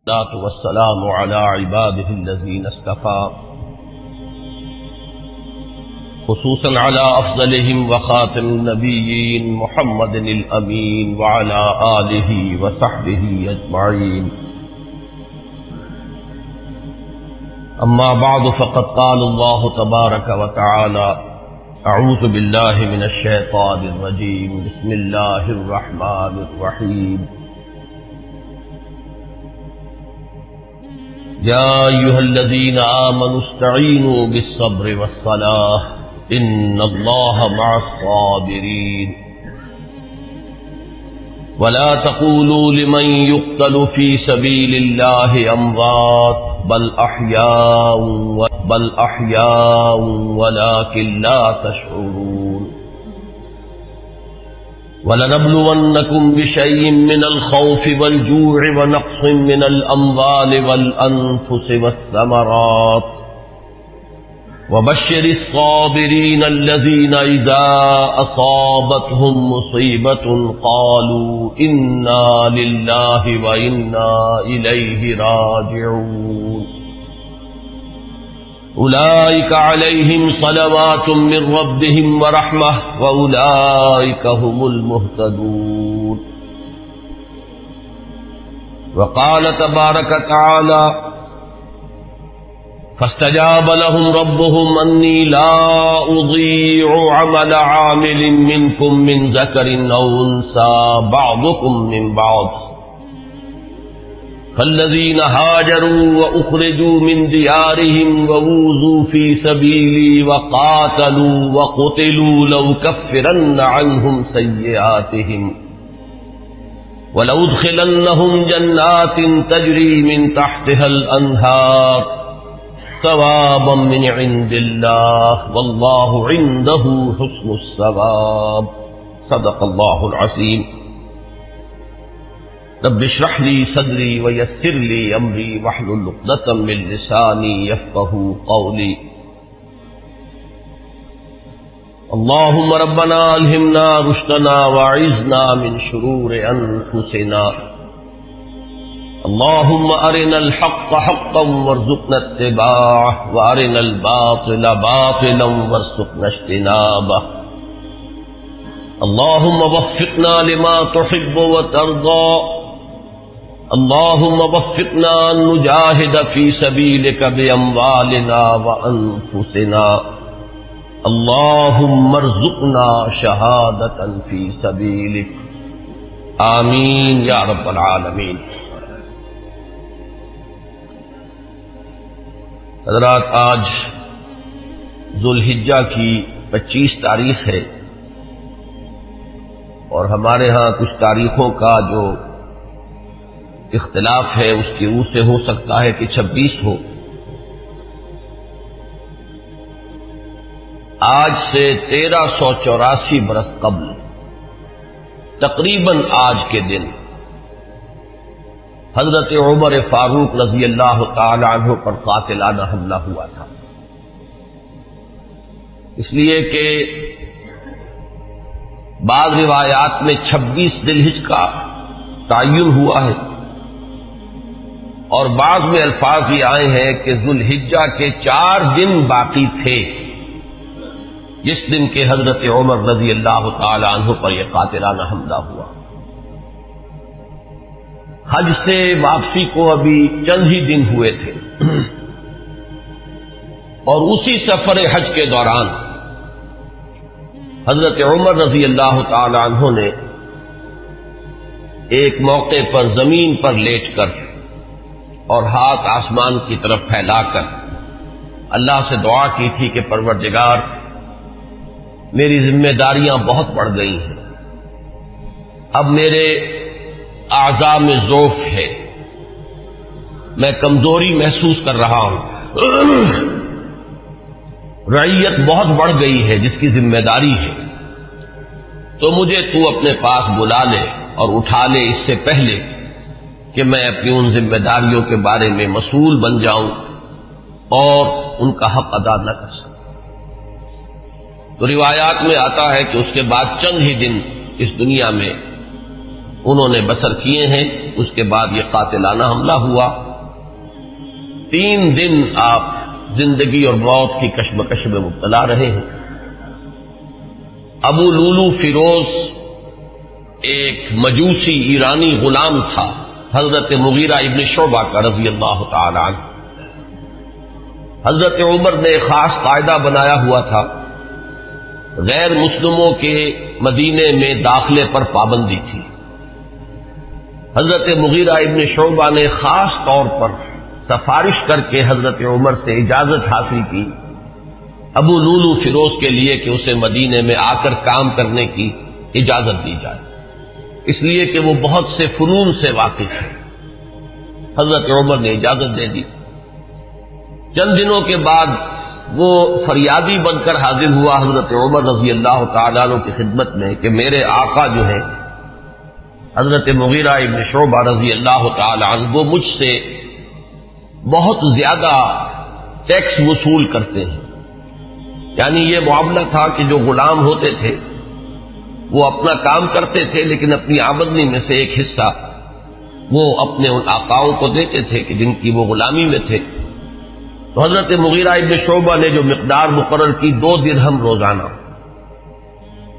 والصلاة والسلام على عباده الذين اصطفى خصوصا على أفضلهم وخاتم النبيين محمد الأمين وعلى آله وصحبه أجمعين. أما بعد فقد قال الله تبارك وتعالى: أعوذ بالله من الشيطان الرجيم، بسم الله الرحمن الرحيم. يا أيها الذين آمنوا استعينوا بالصبر والصلاة إن الله مع الصابرين. ولا تقولوا لمن يقتل في سبيل الله أموات بل أحياء ولكن لا تشعرون. ولنبلونكم بشيء من الخوف والجوع ونقص من الأموال والأنفس والثمرات وبشر الصابرين الذين إذا أصابتهم مصيبة قالوا إنا لله وإنا إليه راجعون. أولئك عليهم صلوات من ربهم ورحمة وأولئك هم المهتدون. وقال تبارك وتعالى: فاستجاب لهم ربهم أني لا أضيع عمل عامل منكم من ذكر أو أنثى بعضكم من بعض، فالذين هاجروا وأخرجوا من ديارهم وأوذوا في سبيلي وقاتلوا وقتلوا لأكفرن عنهم سيئاتهم ولأدخلنهم جنات تجري من تحتها الأنهار ثوابا من عند الله والله عنده حسن الثواب. صدق الله العظيم. رب اشرح لي صدري ويسر لي امري واحلل عقدة من لساني يفقهوا قولي. اللهم ربنا الهمنا رشدنا واعذنا من شرور انفسنا. اللهم ارنا الحق حقا وارزقنا اتباعه وارنا الباطل باطلا وارزقنا اجتنابه. اللهم وفقنا لما تحب وترضى. اللهم وفقنا أن نجاهد في سبيلك بأموالنا وأنفسنا. اللهم ارزقنا شهادة في سبيلك. آمین یا رب العالمین. حضرات، آج ذوالحجہ کی 25 تاریخ ہے اور ہمارے ہاں کچھ تاریخوں کا جو اختلاف ہے اس کی روح سے ہو سکتا ہے کہ 26 ہو. آج سے 1384 برس قبل تقریباً آج کے دن حضرت عمر فاروق رضی اللہ تعالی عنہ پر قاتلانہ حملہ ہوا تھا. اس لیے کہ بعض روایات میں 26 ذی الحجہ کا تعین ہوا ہے اور بعض میں الفاظ یہ آئے ہیں کہ ذوالحجہ کے 4 دن باقی تھے جس دن کے حضرت عمر رضی اللہ تعالی عنہ پر یہ قاتلانہ حملہ ہوا. حج سے واپسی کو ابھی چند ہی دن ہوئے تھے اور اسی سفر حج کے دوران حضرت عمر رضی اللہ تعالی عنہ نے ایک موقع پر زمین پر لیٹ کر اور ہاتھ آسمان کی طرف پھیلا کر اللہ سے دعا کی تھی کہ پروردگار، میری ذمہ داریاں بہت بڑھ گئی ہیں، اب میرے اعضاء میں ضعف ہے، میں کمزوری محسوس کر رہا ہوں، رعیت بہت بڑھ گئی ہے جس کی ذمہ داری ہے، تو مجھے تو اپنے پاس بلا لے اور اٹھا لے اس سے پہلے کہ میں اپنی ان ذمہ داریوں کے بارے میں مسئول بن جاؤں اور ان کا حق ادا نہ کر سکوں. تو روایات میں آتا ہے کہ اس کے بعد چند ہی دن اس دنیا میں انہوں نے بسر کیے ہیں اس کے بعد یہ قاتلانہ حملہ ہوا۔ 3 دن آپ زندگی اور موت کی کشمکش میں مبتلا رہے ہیں۔ ابو لولو فیروز ایک مجوسی ایرانی غلام تھا حضرت مغیرہ ابن شعبہ کا رضی اللہ تعالی عنہ۔ حضرت عمر نے خاص قاعدہ بنایا ہوا تھا، غیر مسلموں کے مدینے میں داخلے پر پابندی تھی۔ حضرت مغیرہ ابن شعبہ نے خاص طور پر سفارش کر کے حضرت عمر سے اجازت حاصل کی ابو لولو فیروز کے لیے کہ اسے مدینے میں آ کر کام کرنے کی اجازت دی جائے، اس لیے کہ وہ بہت سے فنون سے واقف ہے۔ حضرت عمر نے اجازت دے دی۔ چند دنوں کے بعد وہ فریادی بن کر حاضر ہوا حضرت عمر رضی اللہ تعالیٰ عنہ کی خدمت میں کہ میرے آقا جو ہیں حضرت مغیرہ ابن شعبہ رضی اللہ تعالیٰ عنہ وہ مجھ سے بہت زیادہ ٹیکس وصول کرتے ہیں۔ یعنی یہ معاملہ تھا کہ جو غلام ہوتے تھے وہ اپنا کام کرتے تھے، لیکن اپنی آمدنی میں سے ایک حصہ وہ اپنے ان آقاؤں کو دیتے تھے کہ جن کی وہ غلامی میں تھے۔ تو حضرت مغیرہ ابن شعبہ نے جو مقدار مقرر کی 2 درہم روزانہ،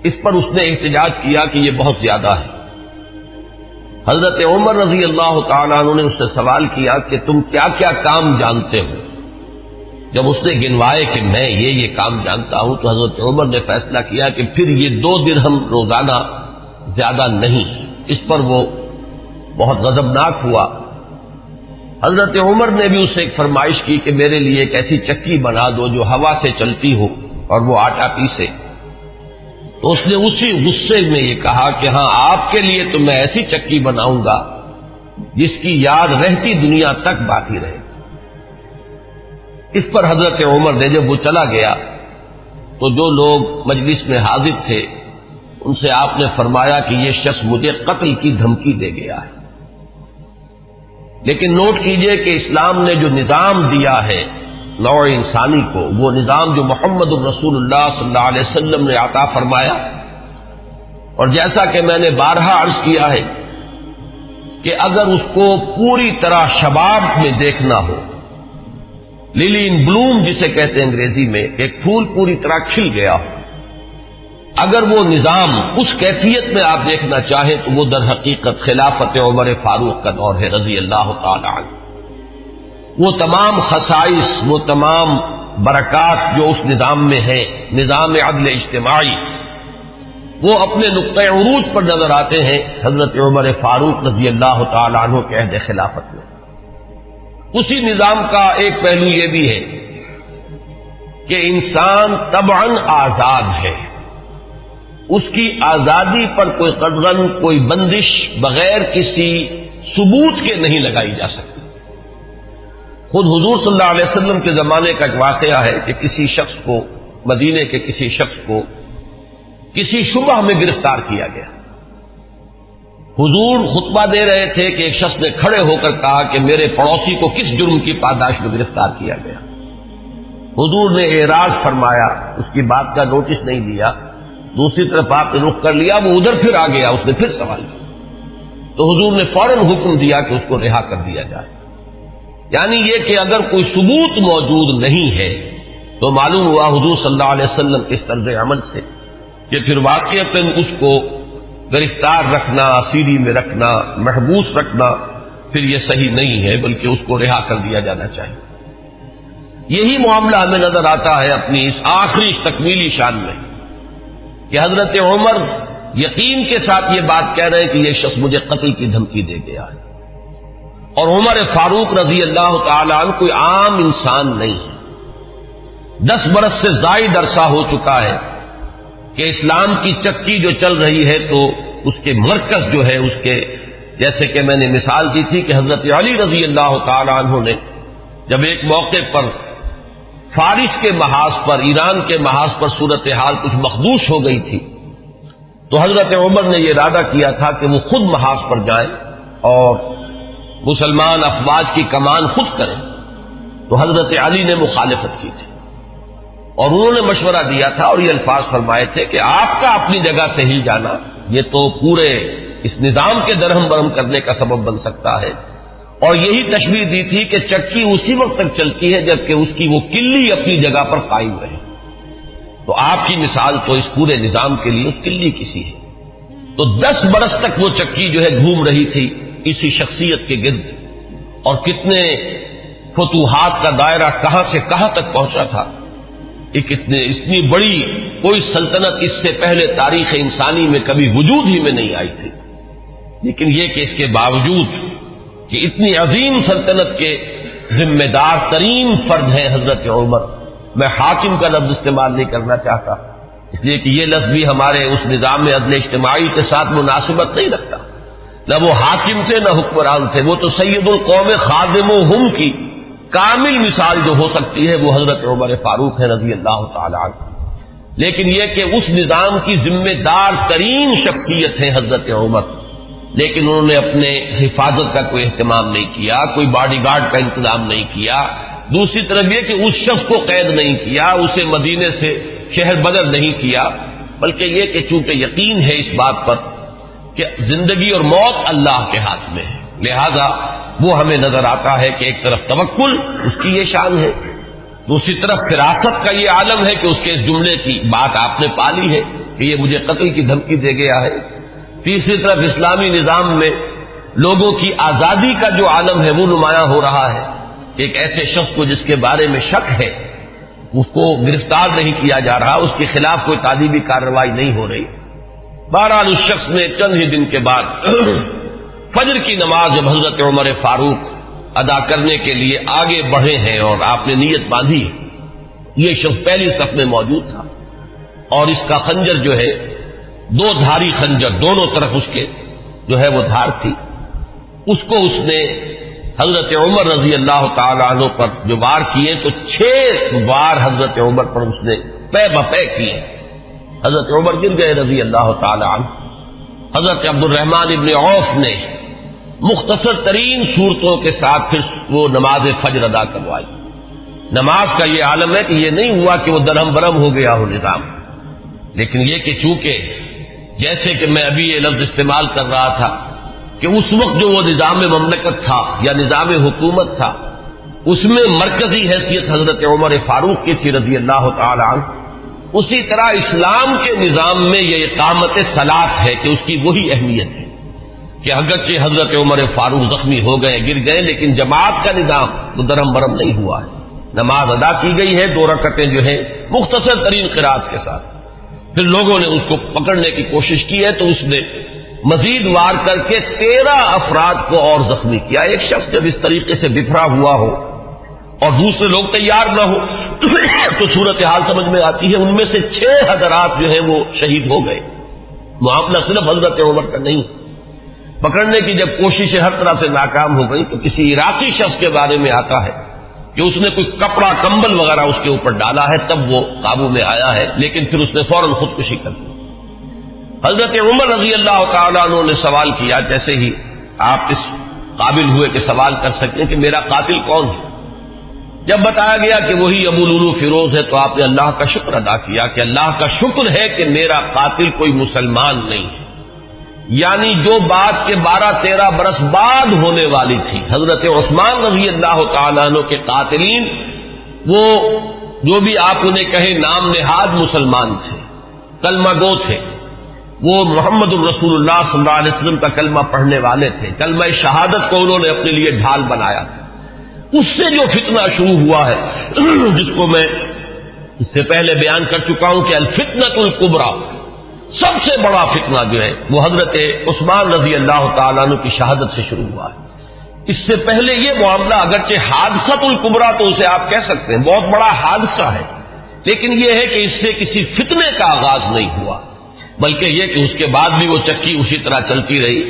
اس پر اس نے احتجاج کیا کہ یہ بہت زیادہ ہے۔ حضرت عمر رضی اللہ تعالیٰ عنہ نے اس سے سوال کیا کہ تم کیا کیا کام جانتے ہو؟ جب اس نے گنوائے کہ میں یہ کام جانتا ہوں تو حضرت عمر نے فیصلہ کیا کہ پھر یہ 2 درہم روزانہ زیادہ نہیں۔ اس پر وہ بہت غضبناک ہوا۔ حضرت عمر نے بھی اسے ایک فرمائش کی کہ میرے لیے ایک ایسی چکی بنا دو جو ہوا سے چلتی ہو اور وہ آٹا پیسے۔ تو اس نے اسی غصے میں یہ کہا کہ ہاں آپ کے لیے تو میں ایسی چکی بناؤں گا جس کی یاد رہتی دنیا تک باقی رہے۔ اس پر حضرت عمر نے جب وہ چلا گیا تو جو لوگ مجلس میں حاضر تھے ان سے آپ نے فرمایا کہ یہ شخص مجھے قتل کی دھمکی دے گیا ہے۔ لیکن نوٹ کیجئے کہ اسلام نے جو نظام دیا ہے نوع انسانی کو، وہ نظام جو محمد الرسول اللہ صلی اللہ علیہ وسلم نے عطا فرمایا، اور جیسا کہ میں نے بارہا عرض کیا ہے کہ اگر اس کو پوری طرح شباب میں دیکھنا ہو، للی ان بلوم جسے کہتے ہیں انگریزی میں، ایک پھول پوری طرح کھل گیا ہو، اگر وہ نظام اس کیفیت میں آپ دیکھنا چاہیں تو وہ در حقیقت خلافت عمر فاروق کا دور ہے رضی اللہ تعالی عنہ۔ وہ تمام خصائص، وہ تمام برکات جو اس نظام میں ہیں، نظام عدل اجتماعی، وہ اپنے نقطۂ عروج پر نظر آتے ہیں حضرت عمر فاروق رضی اللہ تعالی عنہ کے عہد خلافت میں۔ اسی نظام کا ایک پہلو یہ بھی ہے کہ انسان طبعاً آزاد ہے، اس کی آزادی پر کوئی قدغن، کوئی بندش بغیر کسی ثبوت کے نہیں لگائی جا سکتی۔ خود حضور صلی اللہ علیہ وسلم کے زمانے کا ایک واقعہ ہے کہ کسی شخص کو، مدینے کے کسی شخص کو کسی شبہ میں گرفتار کیا گیا۔ حضور خطبہ دے رہے تھے کہ ایک شخص نے کھڑے ہو کر کہا کہ میرے پڑوسی کو کس جرم کی پاداش میں گرفتار کیا گیا۔ حضور نے اعراض فرمایا، اس کی بات کا نوٹس نہیں لیا، دوسری طرف آپ نے رخ کر لیا، وہ ادھر پھر آ گیا، اس نے پھر سوال کیا تو حضور نے فوراً حکم دیا کہ اس کو رہا کر دیا جائے۔ یعنی یہ کہ اگر کوئی ثبوت موجود نہیں ہے تو معلوم ہوا حضور صلی اللہ علیہ وسلم کے اس طرز عمل سے کہ پھر واقعتاً اس کو گرفتار رکھنا، اسیری میں رکھنا، محبوس رکھنا پھر یہ صحیح نہیں ہے، بلکہ اس کو رہا کر دیا جانا چاہیے۔ یہی معاملہ ہمیں نظر آتا ہے اپنی اس آخری تکمیلی شان میں کہ حضرت عمر یقین کے ساتھ یہ بات کہہ رہے ہیں کہ یہ شخص مجھے قتل کی دھمکی دے گیا ہے، اور عمر فاروق رضی اللہ تعالی عنہ کوئی عام انسان نہیں ہے۔ 10 برس سے زائد عرصہ ہو چکا ہے کہ اسلام کی چکی جو چل رہی ہے تو اس کے مرکز جو ہے، اس کے جیسے کہ میں نے مثال دی تھی کہ حضرت علی رضی اللہ تعالی عنہ نے جب ایک موقع پر فارس کے محاذ پر، ایران کے محاذ پر صورتحال کچھ مخدوش ہو گئی تھی تو حضرت عمر نے یہ ارادہ کیا تھا کہ وہ خود محاذ پر جائیں اور مسلمان افواج کی کمان خود کریں، تو حضرت علی نے مخالفت کی تھی اور انہوں نے مشورہ دیا تھا اور یہ الفاظ فرمائے تھے کہ آپ کا اپنی جگہ سے ہی جانا یہ تو پورے اس نظام کے درہم برہم کرنے کا سبب بن سکتا ہے۔ اور یہی تشبیہ دی تھی کہ چکی اسی وقت تک چلتی ہے جبکہ اس کی وہ کلی اپنی جگہ پر قائم رہے۔ تو آپ کی مثال تو اس پورے نظام کے لیے کلی کسی ہے۔ تو 10 برس تک وہ چکی جو ہے گھوم رہی تھی اسی شخصیت کے گرد، اور کتنے فتوحات کا دائرہ کہاں سے کہاں تک پہنچا تھا۔ اتنی بڑی کوئی سلطنت اس سے پہلے تاریخ انسانی میں کبھی وجود ہی میں نہیں آئی تھی، لیکن یہ کہ اس کے باوجود کہ اتنی عظیم سلطنت کے ذمہ دار ترین فرد ہیں حضرت عمر، میں حاکم کا لفظ استعمال نہیں کرنا چاہتا اس لیے کہ یہ لفظ بھی ہمارے اس نظام میں عدل اجتماعی کے ساتھ مناسبت نہیں رکھتا۔ نہ وہ حاکم تھے نہ حکمران تھے، وہ تو سید القوم خادمہم کی کامل مثال جو ہو سکتی ہے وہ حضرت عمر فاروق ہے رضی اللہ تعالی عنہ۔ لیکن یہ کہ اس نظام کی ذمہ دار ترین شخصیت ہے حضرت عمر، لیکن انہوں نے اپنے حفاظت کا کوئی اہتمام نہیں کیا، کوئی باڈی گارڈ کا انتظام نہیں کیا۔ دوسری طرف یہ کہ اس شخص کو قید نہیں کیا، اسے مدینے سے شہر بدر نہیں کیا، بلکہ یہ کہ چونکہ یقین ہے اس بات پر کہ زندگی اور موت اللہ کے ہاتھ میں ہے، لہذا وہ ہمیں نظر آتا ہے کہ ایک طرف توکل اس کی یہ شان ہے، دوسری طرف فراست کا یہ عالم ہے کہ اس کے اس جملے کی بات آپ نے پالی ہے کہ یہ مجھے قتل کی دھمکی دے گیا ہے، تیسری طرف اسلامی نظام میں لوگوں کی آزادی کا جو عالم ہے وہ نمایاں ہو رہا ہے، ایک ایسے شخص کو جس کے بارے میں شک ہے اس کو گرفتار نہیں کیا جا رہا، اس کے خلاف کوئی تعذیبی کارروائی نہیں ہو رہی۔ بہرحال اس شخص نے چند ہی دن کے بعد فجر کی نماز جب حضرت عمر فاروق ادا کرنے کے لیے آگے بڑھے ہیں اور آپ نے نیت باندھی، یہ شخص پہلی صف میں موجود تھا اور اس کا خنجر جو ہے 2 دھاری خنجر، دونوں طرف اس کے جو ہے وہ دھار تھی، اس کو اس نے حضرت عمر رضی اللہ تعالی عنہ پر جو وار کیے تو 6 وار حضرت عمر پر اس نے پے بپے کیے، حضرت عمر گر گئے رضی اللہ تعالی عنہ۔ حضرت عبد الرحمن ابن عوف نے مختصر ترین صورتوں کے ساتھ پھر وہ نماز فجر ادا کروائی۔ نماز کا یہ عالم ہے کہ یہ نہیں ہوا کہ وہ درہم برہم ہو گیا ہو نظام، لیکن یہ کہ چونکہ جیسے کہ میں ابھی یہ لفظ استعمال کر رہا تھا کہ اس وقت جو وہ نظام مملکت تھا یا نظام حکومت تھا اس میں مرکزی حیثیت حضرت عمر فاروق کی تھی رضی اللہ تعالی عنہ، اسی طرح اسلام کے نظام میں یہ اقامت صلاۃ ہے کہ اس کی وہی اہمیت ہے کہ اگرچہ حضرت عمر فاروق زخمی ہو گئے گر گئے لیکن جماعت کا نظام وہ درہم برہم نہیں ہوا ہے، نماز ادا کی گئی ہے 2 رکعتیں جو ہیں مختصر ترین قرات کے ساتھ۔ پھر لوگوں نے اس کو پکڑنے کی کوشش کی ہے تو اس نے مزید وار کر کے 13 افراد کو اور زخمی کیا۔ ایک شخص جب اس طریقے سے بکھرا ہوا ہو اور دوسرے لوگ تیار نہ ہو تو صورتحال سمجھ میں آتی ہے۔ ان میں سے 6 حضرات جو ہیں وہ شہید ہو گئے۔ معاملہ صرف حضرت عمر کا نہیں، پکڑنے کی جب کوششیں ہر طرح سے ناکام ہو گئی تو کسی عراقی شخص کے بارے میں آتا ہے کہ اس نے کوئی کپڑا کمبل وغیرہ اس کے اوپر ڈالا ہے تب وہ قابو میں آیا ہے، لیکن پھر اس نے فوراً خودکشی کر دی۔ حضرت عمر رضی اللہ تعالیٰ عنہ نے سوال کیا، جیسے ہی آپ اس قابل ہوئے کہ سوال کر سکیں کہ میرا قاتل کون ہے، جب بتایا گیا کہ وہی ابو لولو فیروز ہے تو آپ نے اللہ کا شکر ادا کیا کہ اللہ کا شکر ہے کہ میرا قاتل کوئی مسلمان نہیں ہے، یعنی جو بات کے 12-13 برس بعد ہونے والی تھی۔ حضرت عثمان رضی اللہ تعالیٰ عنہ کے قاتلین وہ جو بھی آپ انہیں کہیں نام نہاد مسلمان تھے، کلمہ گو تھے، وہ محمد الرسول اللہ صلی اللہ علیہ وسلم کا کلمہ پڑھنے والے تھے، کلمہ شہادت کو انہوں نے اپنے لیے ڈھال بنایا تھا۔ اس سے جو فتنہ شروع ہوا ہے جس کو میں اس سے پہلے بیان کر چکا ہوں کہ الفتنۃ الکبریٰ، سب سے بڑا فتنہ جو ہے وہ حضرت عثمان رضی اللہ تعالیٰ عنہ کی شہادت سے شروع ہوا ہے۔ اس سے پہلے یہ معاملہ اگرچہ حادثۃ الکبریٰ تو اسے آپ کہہ سکتے ہیں بہت بڑا حادثہ ہے، لیکن یہ ہے کہ اس سے کسی فتنے کا آغاز نہیں ہوا، بلکہ یہ کہ اس کے بعد بھی وہ چکی اسی طرح چلتی رہی۔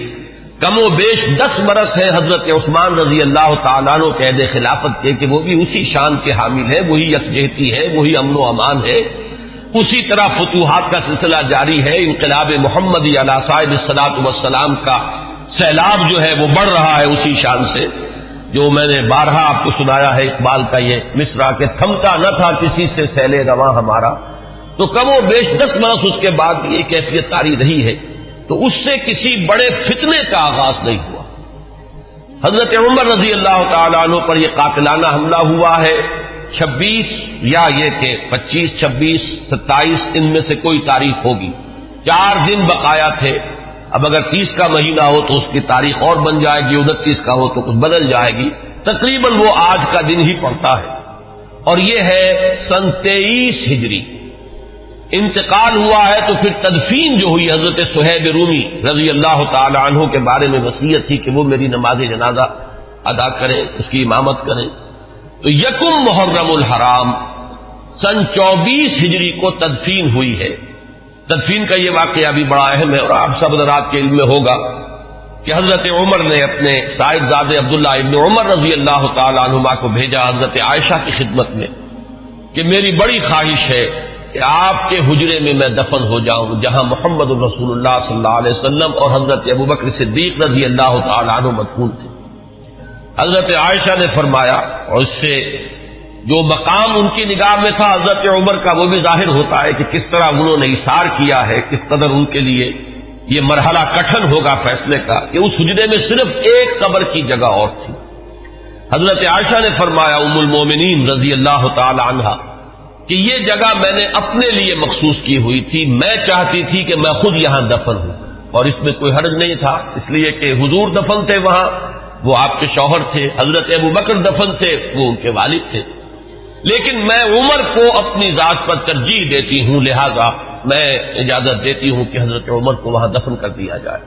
کم و بیش 10 برس ہے حضرت عثمان رضی اللہ تعالیٰ عنہ قید خلافت کے کہ وہ بھی اسی شان کے حامل ہے، وہی یکجہتی ہے، وہی امن و امان ہے، اسی طرح فتوحات کا سلسلہ جاری ہے، انقلاب محمدی علی صاحب الصلاۃ والسلام کا سیلاب جو ہے وہ بڑھ رہا ہے اسی شان سے، جو میں نے بارہا آپ کو سنایا ہے اقبال کا یہ مصرع کہ تھمتا نہ تھا کسی سے سیل رواں ہمارا، تو کم و بیش 10 برس اس کے بعد یہ کیفیت طاری رہی ہے۔ تو تو اس سے کسی بڑے فتنے کا آغاز نہیں ہوا۔ حضرت عمر رضی اللہ تعالیٰ عنہ پر یہ قاتلانہ حملہ ہوا ہے 26 یا یہ کہ 25، 26، 27 ان میں سے کوئی تاریخ ہوگی، 4 دن بقایا تھے۔ اب اگر 30 کا مہینہ ہو تو اس کی تاریخ اور بن جائے گی، 29 کا ہو تو کچھ بدل جائے گی، تقریباً وہ آج کا دن ہی پڑتا ہے، اور یہ ہے سن 23 ہجری۔ انتقال ہوا ہے تو پھر تدفین جو ہوئی، حضرت صہیب رومی رضی اللہ تعالی عنہ کے بارے میں وصیت تھی کہ وہ میری نماز جنازہ ادا کریں، اس کی امامت کریں، تو یکم محرم الحرام سن 24 ہجری کو تدفین ہوئی ہے۔ تدفین کا یہ واقعہ بھی بڑا اہم ہے، اور آپ سب حضرات کے علم میں ہوگا کہ حضرت عمر نے اپنے صاحبزادے عبداللہ ابن عمر رضی اللہ تعالی عنہما کو بھیجا حضرت عائشہ کی خدمت میں کہ میری بڑی خواہش ہے کہ آپ کے حجرے میں میں دفن ہو جاؤں جہاں محمد الرسول اللہ صلی اللہ علیہ وسلم اور حضرت ابوبکر صدیق رضی اللہ تعالی عنہ مدفون تھے۔ حضرت عائشہ نے فرمایا، اور اس سے جو مقام ان کی نگاہ میں تھا حضرت عمر کا وہ بھی ظاہر ہوتا ہے کہ کس طرح انہوں نے اثار کیا ہے، کس قدر ان کے لیے یہ مرحلہ کٹھن ہوگا فیصلے کا کہ اس حجرے میں صرف ایک قبر کی جگہ اور تھی۔ حضرت عائشہ نے فرمایا ام المومنین رضی اللہ تعالی عنہا کہ یہ جگہ میں نے اپنے لیے مخصوص کی ہوئی تھی، میں چاہتی تھی کہ میں خود یہاں دفن ہوں، اور اس میں کوئی حرج نہیں تھا، اس لیے کہ حضور دفن تھے وہاں، وہ آپ کے شوہر تھے، حضرت ابوبکر دفن تھے، وہ ان کے والد تھے، لیکن میں عمر کو اپنی ذات پر ترجیح دیتی ہوں، لہذا میں اجازت دیتی ہوں کہ حضرت عمر کو وہاں دفن کر دیا جائے۔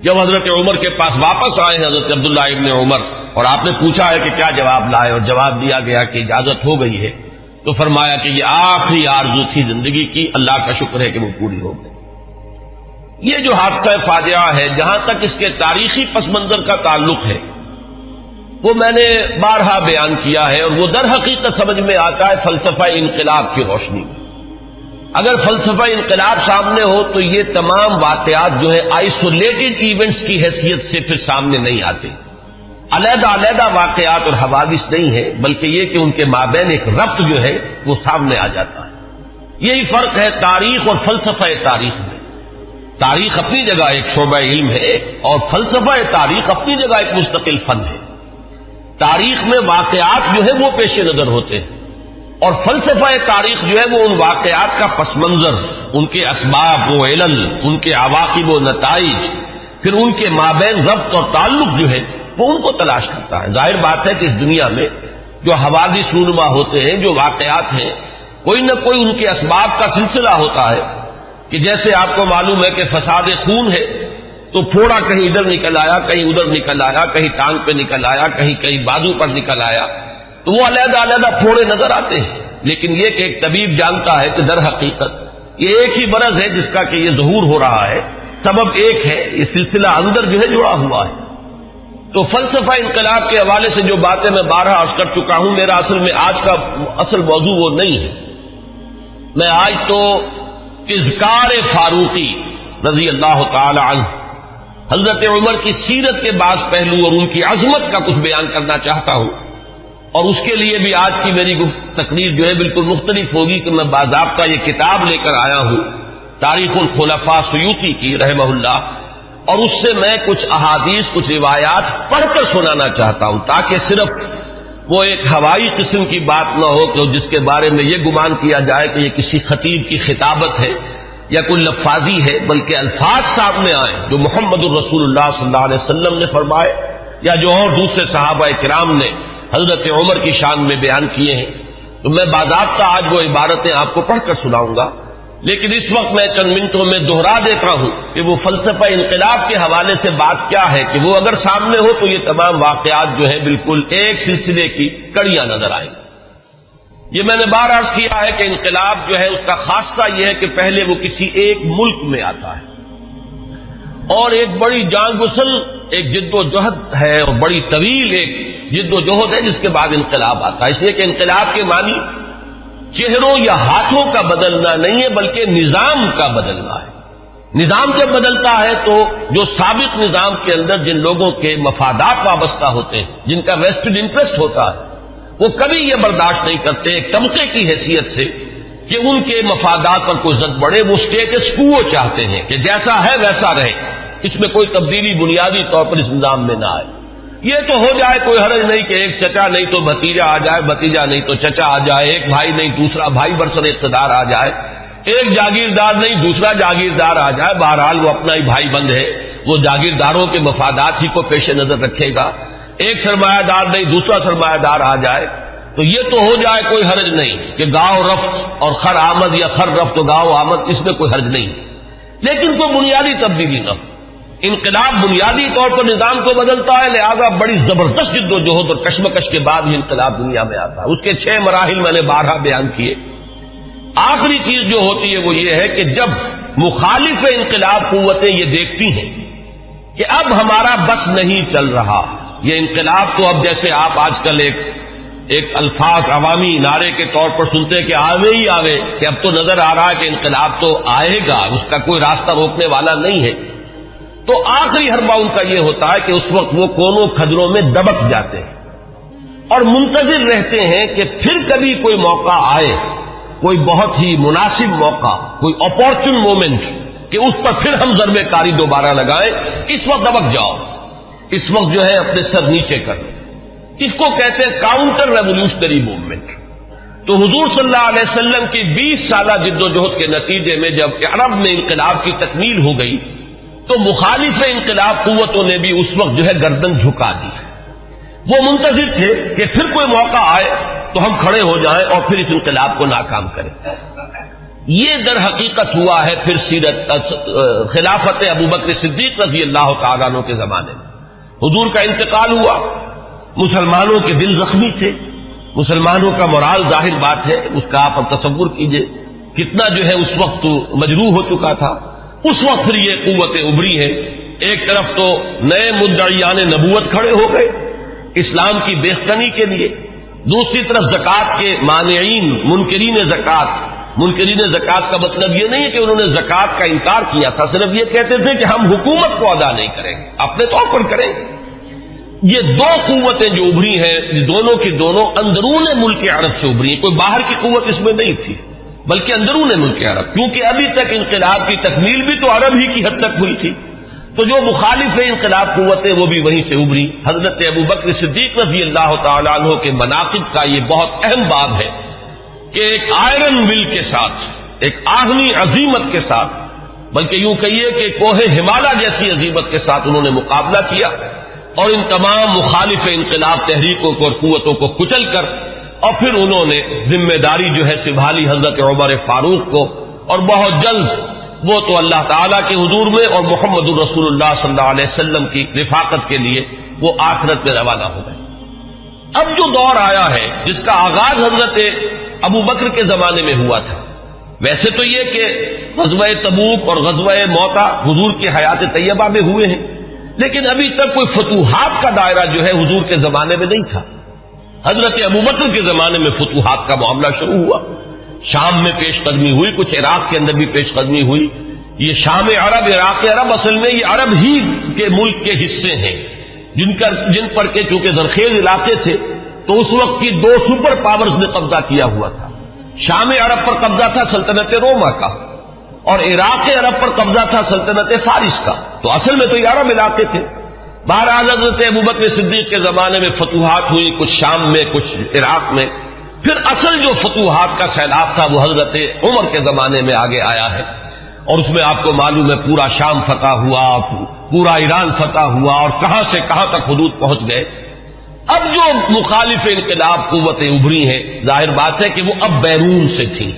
جب حضرت عمر کے پاس واپس آئے حضرت عبداللہ ابن عمر، اور آپ نے پوچھا ہے کہ کیا جواب لائے، اور جواب دیا گیا کہ اجازت ہو گئی ہے، تو فرمایا کہ یہ آخری آرزو تھی زندگی کی، اللہ کا شکر ہے کہ وہ پوری ہو گئی۔ یہ جو حادثہ فاجعہ ہے، جہاں تک اس کے تاریخی پس منظر کا تعلق ہے وہ میں نے بارہا بیان کیا ہے، اور وہ در حقیقت سمجھ میں آتا ہے فلسفہ انقلاب کی روشنی میں۔ اگر فلسفہ انقلاب سامنے ہو تو یہ تمام واقعات جو ہے آئسولیٹڈ ایونٹس کی حیثیت سے پھر سامنے نہیں آتے، علیحدہ علیحدہ واقعات اور حوادث نہیں ہے، بلکہ یہ کہ ان کے مابین ایک ربط جو ہے وہ سامنے آ جاتا ہے۔ یہی فرق ہے تاریخ اور فلسفہ تاریخ میں۔ تاریخ اپنی جگہ ایک شعبہ علم ہے، اور فلسفہ تاریخ اپنی جگہ ایک مستقل فن ہے۔ تاریخ میں واقعات جو ہے وہ پیش نظر ہوتے ہیں، اور فلسفہ تاریخ جو ہے وہ ان واقعات کا پس منظر، ان کے اسباب و علل، ان کے عواقب و نتائج، پھر ان کے مابین ربط اور تعلق جو ہے وہ ان کو تلاش کرتا ہے۔ ظاہر بات ہے کہ اس دنیا میں جو حوادث رونما ہوتے ہیں، جو واقعات ہیں، کوئی نہ کوئی ان کے اسباب کا سلسلہ ہوتا ہے، کہ جیسے آپ کو معلوم ہے کہ فساد خون ہے تو پھوڑا کہیں ادھر نکل آیا، کہیں ادھر نکل آیا، کہیں ٹانگ پہ نکل آیا، کہیں بازو پر نکل آیا، تو وہ علیحدہ علیحدہ پھوڑے نظر آتے ہیں، لیکن یہ کہ ایک طبیب جانتا ہے کہ در حقیقت یہ ایک ہی مرض ہے جس کا کہ یہ ظہور ہو رہا ہے، سبب ایک ہے، یہ سلسلہ اندر جو ہے جڑا ہوا ہے۔ تو فلسفہ انقلاب کے حوالے سے جو باتیں میں بارہا عرض کر چکا ہوں، میرا اصل میں آج کا اصل موضوع وہ نہیں ہے۔ میں آج تو اذکار فاروقی رضی اللہ تعالی عنہ، حضرت عمر کی سیرت کے بعض پہلو اور ان کی عظمت کا کچھ بیان کرنا چاہتا ہوں، اور اس کے لیے بھی آج کی میری تقریر جو ہے بالکل مختلف ہوگی کہ میں باضابطہ یہ کتاب لے کر آیا ہوں تاریخ الخلفاء سیوطی کی رحمہ اللہ، اور اس سے میں کچھ احادیث، کچھ روایات پڑھ کر سنانا چاہتا ہوں، تاکہ صرف وہ ایک ہوائی قسم کی بات نہ ہو کہ جس کے بارے میں یہ گمان کیا جائے کہ یہ کسی خطیب کی خطابت ہے یا کوئی لفاظی ہے، بلکہ الفاظ سامنے آئے جو محمد الرسول اللہ صلی اللہ علیہ وسلم نے فرمائے، یا جو اور دوسرے صحابہ کرام نے حضرت عمر کی شان میں بیان کیے ہیں۔ تو میں باضابطہ آج وہ عبارتیں آپ کو پڑھ کر سناؤں گا، لیکن اس وقت میں چند منٹوں میں دوہرا دیتا ہوں کہ وہ فلسفہ انقلاب کے حوالے سے بات کیا ہے، کہ وہ اگر سامنے ہو تو یہ تمام واقعات جو ہے بالکل ایک سلسلے کی کڑیاں نظر آئیں۔ یہ میں نے بار عرض کیا ہے کہ انقلاب جو ہے اس کا خاصہ یہ ہے کہ پہلے وہ کسی ایک ملک میں آتا ہے، اور ایک بڑی جان گسل ایک جد و جہد ہے، اور بڑی طویل ایک جد و جہد ہے، جس کے بعد انقلاب آتا ہے۔ اس لیے کہ انقلاب کے معنی چہروں یا ہاتھوں کا بدلنا نہیں ہے، بلکہ نظام کا بدلنا ہے۔ نظام جب بدلتا ہے تو جو سابق نظام کے اندر جن لوگوں کے مفادات وابستہ ہوتے ہیں، جن کا ویسٹڈ انٹرسٹ ہوتا ہے، وہ کبھی یہ برداشت نہیں کرتے ایک طبقے کی حیثیت سے کہ ان کے مفادات پر کوئی زد بڑھے، وہ اسٹیٹس کو چاہتے ہیں کہ جیسا ہے ویسا رہے، اس میں کوئی تبدیلی بنیادی طور پر اس نظام میں نہ آئے۔ یہ تو ہو جائے کوئی حرج نہیں کہ ایک چچا نہیں تو بھتیجا آ جائے، بھتیجا نہیں تو چچا آ جائے، ایک بھائی نہیں دوسرا بھائی برسر اقتدار آ جائے، ایک جاگیردار نہیں دوسرا جاگیردار آ جائے، بہرحال وہ اپنا ہی بھائی بند ہے، وہ جاگیرداروں کے مفادات ہی کو پیش نظر رکھے گا، ایک سرمایہ دار نہیں دوسرا سرمایہ دار آ جائے تو یہ تو ہو جائے کوئی حرج نہیں کہ گاؤں رفت اور خر آمد یا خر رفت و گاؤں آمد، اس میں کوئی حرج نہیں، لیکن کوئی بنیادی تبدیلی نہ ہو۔ انقلاب بنیادی طور پر نظام کو بدلتا ہے، لہذا بڑی زبردست جد و جہد اور کشمکش کے بعد یہ انقلاب دنیا میں آتا ہے۔ اس کے 6 مراحل میں نے بارہا بیان کیے۔ آخری چیز جو ہوتی ہے وہ یہ ہے کہ جب مخالف انقلاب قوتیں یہ دیکھتی ہیں کہ اب ہمارا بس نہیں چل رہا، یہ انقلاب تو اب جیسے آپ آج کل ایک الفاظ عوامی نعرے کے طور پر سنتے کہ آوے ہی آوے، کہ اب تو نظر آ رہا ہے کہ انقلاب تو آئے گا، اس کا کوئی راستہ روکنے والا نہیں ہے، تو آخری حربہ ان کا یہ ہوتا ہے کہ اس وقت وہ کونوں کھدروں میں دبک جاتے ہیں اور منتظر رہتے ہیں کہ پھر کبھی کوئی موقع آئے، کوئی بہت ہی مناسب موقع، کوئی اپورچن مومنٹ کہ اس پر پھر ہم ضرب کاری دوبارہ لگائیں، اس وقت دبک جاؤ، اس وقت جو ہے اپنے سر نیچے کر لو۔ اس کو کہتے ہیں کاؤنٹر ریولوشنری موومنٹ۔ تو حضور صلی اللہ علیہ وسلم کی 20 سالہ جد و جہد کے نتیجے میں جب عرب میں انقلاب کی تکمیل ہو گئی تو مخالف انقلاب قوتوں نے بھی اس وقت جو ہے گردن جھکا دی۔ وہ منتظر تھے کہ پھر کوئی موقع آئے تو ہم کھڑے ہو جائیں اور پھر اس انقلاب کو ناکام کریں۔ یہ در حقیقت ہوا ہے پھر سیرت خلافت ابوبکر صدیق رضی اللہ تعالیٰ عنہ کے زمانے میں۔ حضور کا انتقال ہوا، مسلمانوں کے دل زخمی تھے، مسلمانوں کا مورال ظاہر بات ہے، اس کا آپ اب تصور کیجئے کتنا جو ہے اس وقت مجروح ہو چکا تھا۔ اس وقت پھر یہ قوتیں ابھری ہیں، ایک طرف تو نئے مدعیان نبوت کھڑے ہو گئے اسلام کی بیخکنی کے لیے، دوسری طرف زکوٰۃ کے مانعین منکرین زکوٰۃ کا مطلب یہ نہیں ہے کہ انہوں نے زکوٰۃ کا انکار کیا تھا، صرف یہ کہتے تھے کہ ہم حکومت کو ادا نہیں کریں گے، اپنے طور پر کریں گے۔ یہ دو قوتیں جو ابھری ہیں دونوں کی دونوں اندرون ملک عرب سے ابھری ہیں، کوئی باہر کی قوت اس میں نہیں تھی بلکہ اندرون ملک عرب، کیونکہ ابھی تک انقلاب کی تکمیل بھی تو عرب ہی کی حد تک ہوئی تھی، تو جو مخالف انقلاب قوتیں وہ بھی وہیں سے ابھری۔ حضرت ابوبکر صدیق رضی اللہ تعالیٰ عنہ کے مناقب کا یہ بہت اہم باب ہے کہ ایک آئرن ول کے ساتھ، ایک آہنی عظیمت کے ساتھ، بلکہ یوں کہیے کہ کوہ ہمالیہ جیسی عظیمت کے ساتھ انہوں نے مقابلہ کیا اور ان تمام مخالف انقلاب تحریکوں کو اور قوتوں کو کچل کر اور پھر انہوں نے ذمہ داری جو ہے سنبھالی حضرت عمر فاروق کو، اور بہت جلد وہ تو اللہ تعالیٰ کے حضور میں اور محمد الرسول اللہ صلی اللہ علیہ وسلم کی رفاقت کے لیے وہ آخرت میں روانہ ہو گئے۔ اب جو دور آیا ہے جس کا آغاز حضرت ابو بکر کے زمانے میں ہوا تھا، ویسے تو یہ کہ غزوہ تبوک اور غزوہ موتا حضور کی حیات طیبہ میں ہوئے ہیں، لیکن ابھی تک کوئی فتوحات کا دائرہ جو ہے حضور کے زمانے میں نہیں تھا۔ حضرت ابوبکر کے زمانے میں فتوحات کا معاملہ شروع ہوا، شام میں پیش قدمی ہوئی، کچھ عراق کے اندر بھی پیش قدمی ہوئی۔ یہ شام عرب، عراق عرب، اصل میں یہ عرب ہی کے ملک کے حصے ہیں جن پر کے چونکہ زرخیز علاقے تھے تو اس وقت کی 2 سپر پاورز نے قبضہ کیا ہوا تھا۔ شام عرب پر قبضہ تھا سلطنت روما کا اور عراق عرب پر قبضہ تھا سلطنت فارس کا، تو اصل میں تو یہ عرب علاقے تھے۔ بہرحال حضرت ابوبکر صدیق کے زمانے میں فتوحات ہوئی، کچھ شام میں کچھ عراق میں، پھر اصل جو فتوحات کا سیلاب تھا وہ حضرت عمر کے زمانے میں آگے آیا ہے، اور اس میں آپ کو معلوم ہے پورا شام فتح ہوا، پورا ایران فتح ہوا اور کہاں سے کہاں تک حدود پہنچ گئے۔ اب جو مخالف انقلاب قوتیں ابھری ہیں، ظاہر بات ہے کہ وہ اب بیرون سے تھیں۔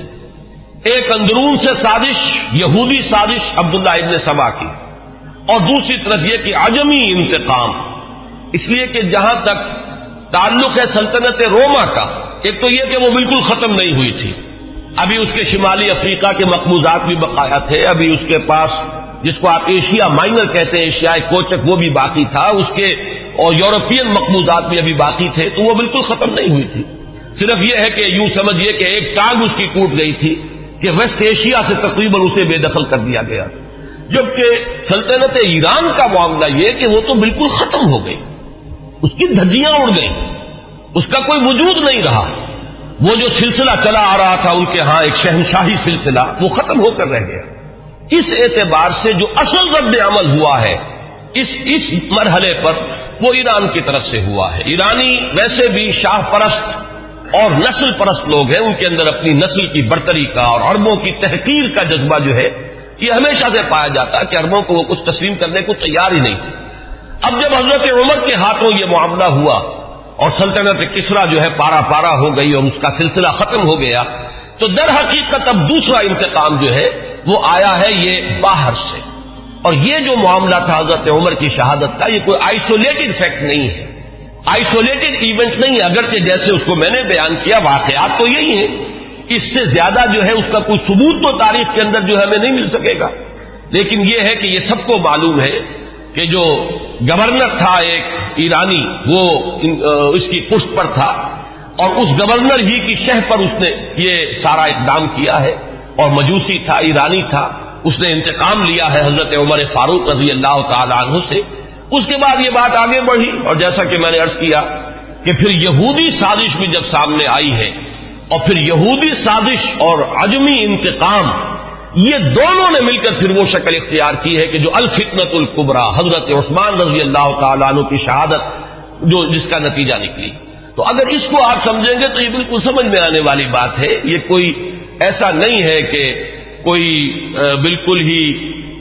ایک اندرون سے سازش، یہودی سازش عبداللہ ابن سبا کی، اور دوسری طرف یہ کہ عجمی انتقام، اس لیے کہ جہاں تک تعلق ہے سلطنت روما کا، ایک تو یہ کہ وہ بالکل ختم نہیں ہوئی تھی، ابھی اس کے شمالی افریقہ کے مقبوضات بھی بقایا تھے، ابھی اس کے پاس جس کو آپ ایشیا مائنر کہتے ہیں، ایشیائی کوچک، وہ بھی باقی تھا، اس کے اور یورپین مقبوضات بھی ابھی باقی تھے، تو وہ بالکل ختم نہیں ہوئی تھی۔ صرف یہ ہے کہ یوں سمجھیے کہ ایک ٹانگ اس کی ٹوٹ گئی تھی کہ ویسٹ ایشیا سے تقریباً اسے بے دخل کر دیا گیا، جبکہ سلطنت ایران کا معاملہ یہ کہ وہ تو بالکل ختم ہو گئی، اس کی دھجیاں اڑ گئیں، اس کا کوئی وجود نہیں رہا۔ وہ جو سلسلہ چلا آ رہا تھا ان کے ہاں ایک شہنشاہی سلسلہ، وہ ختم ہو کر رہ گیا۔ اس اعتبار سے جو اصل رد عمل ہوا ہے اس مرحلے پر وہ ایران کی طرف سے ہوا ہے۔ ایرانی ویسے بھی شاہ پرست اور نسل پرست لوگ ہیں، ان کے اندر اپنی نسل کی برتری کا اور عربوں کی تحقیر کا جذبہ جو ہے یہ ہمیشہ سے پایا جاتا ہے کہ عربوں کو وہ کچھ تسلیم کرنے کو تیار ہی نہیں تھے۔ اب جب حضرت عمر کے ہاتھوں یہ معاملہ ہوا اور سلطنت کسریٰ جو ہے پارا پارا ہو گئی اور اس کا سلسلہ ختم ہو گیا، تو در حقیقت اب دوسرا انتقام جو ہے وہ آیا ہے یہ باہر سے۔ اور یہ جو معاملہ تھا حضرت عمر کی شہادت کا، یہ کوئی آئسولیٹڈ فیکٹ نہیں ہے، آئسولیٹڈ ایونٹ نہیں ہے، اگرچہ جیسے اس کو میں نے بیان کیا واقعات تو یہی ہیں، اس سے زیادہ جو ہے اس کا کوئی ثبوت تو تاریخ کے اندر جو ہے ہمیں نہیں مل سکے گا، لیکن یہ ہے کہ یہ سب کو معلوم ہے کہ جو گورنر تھا ایک ایرانی وہ اس کی پشت پر تھا، اور اس گورنر ہی کی شہ پر اس نے یہ سارا اقدام کیا ہے، اور مجوسی تھا، ایرانی تھا، اس نے انتقام لیا ہے حضرت عمر فاروق رضی اللہ تعالی عنہ سے۔ اس کے بعد یہ بات آگے بڑھی، اور جیسا کہ میں نے عرض کیا کہ پھر یہودی سازش بھی جب سامنے آئی ہے، اور پھر یہودی سازش اور عجمی انتقام، یہ دونوں نے مل کر پھر وہ شکل اختیار کی ہے کہ جو الفتنۃ الکبریٰ حضرت عثمان رضی اللہ تعالیٰ عنہ کی شہادت جو جس کا نتیجہ نکلی۔ تو اگر اس کو آپ سمجھیں گے تو یہ بالکل سمجھ میں آنے والی بات ہے، یہ کوئی ایسا نہیں ہے کہ کوئی بالکل ہی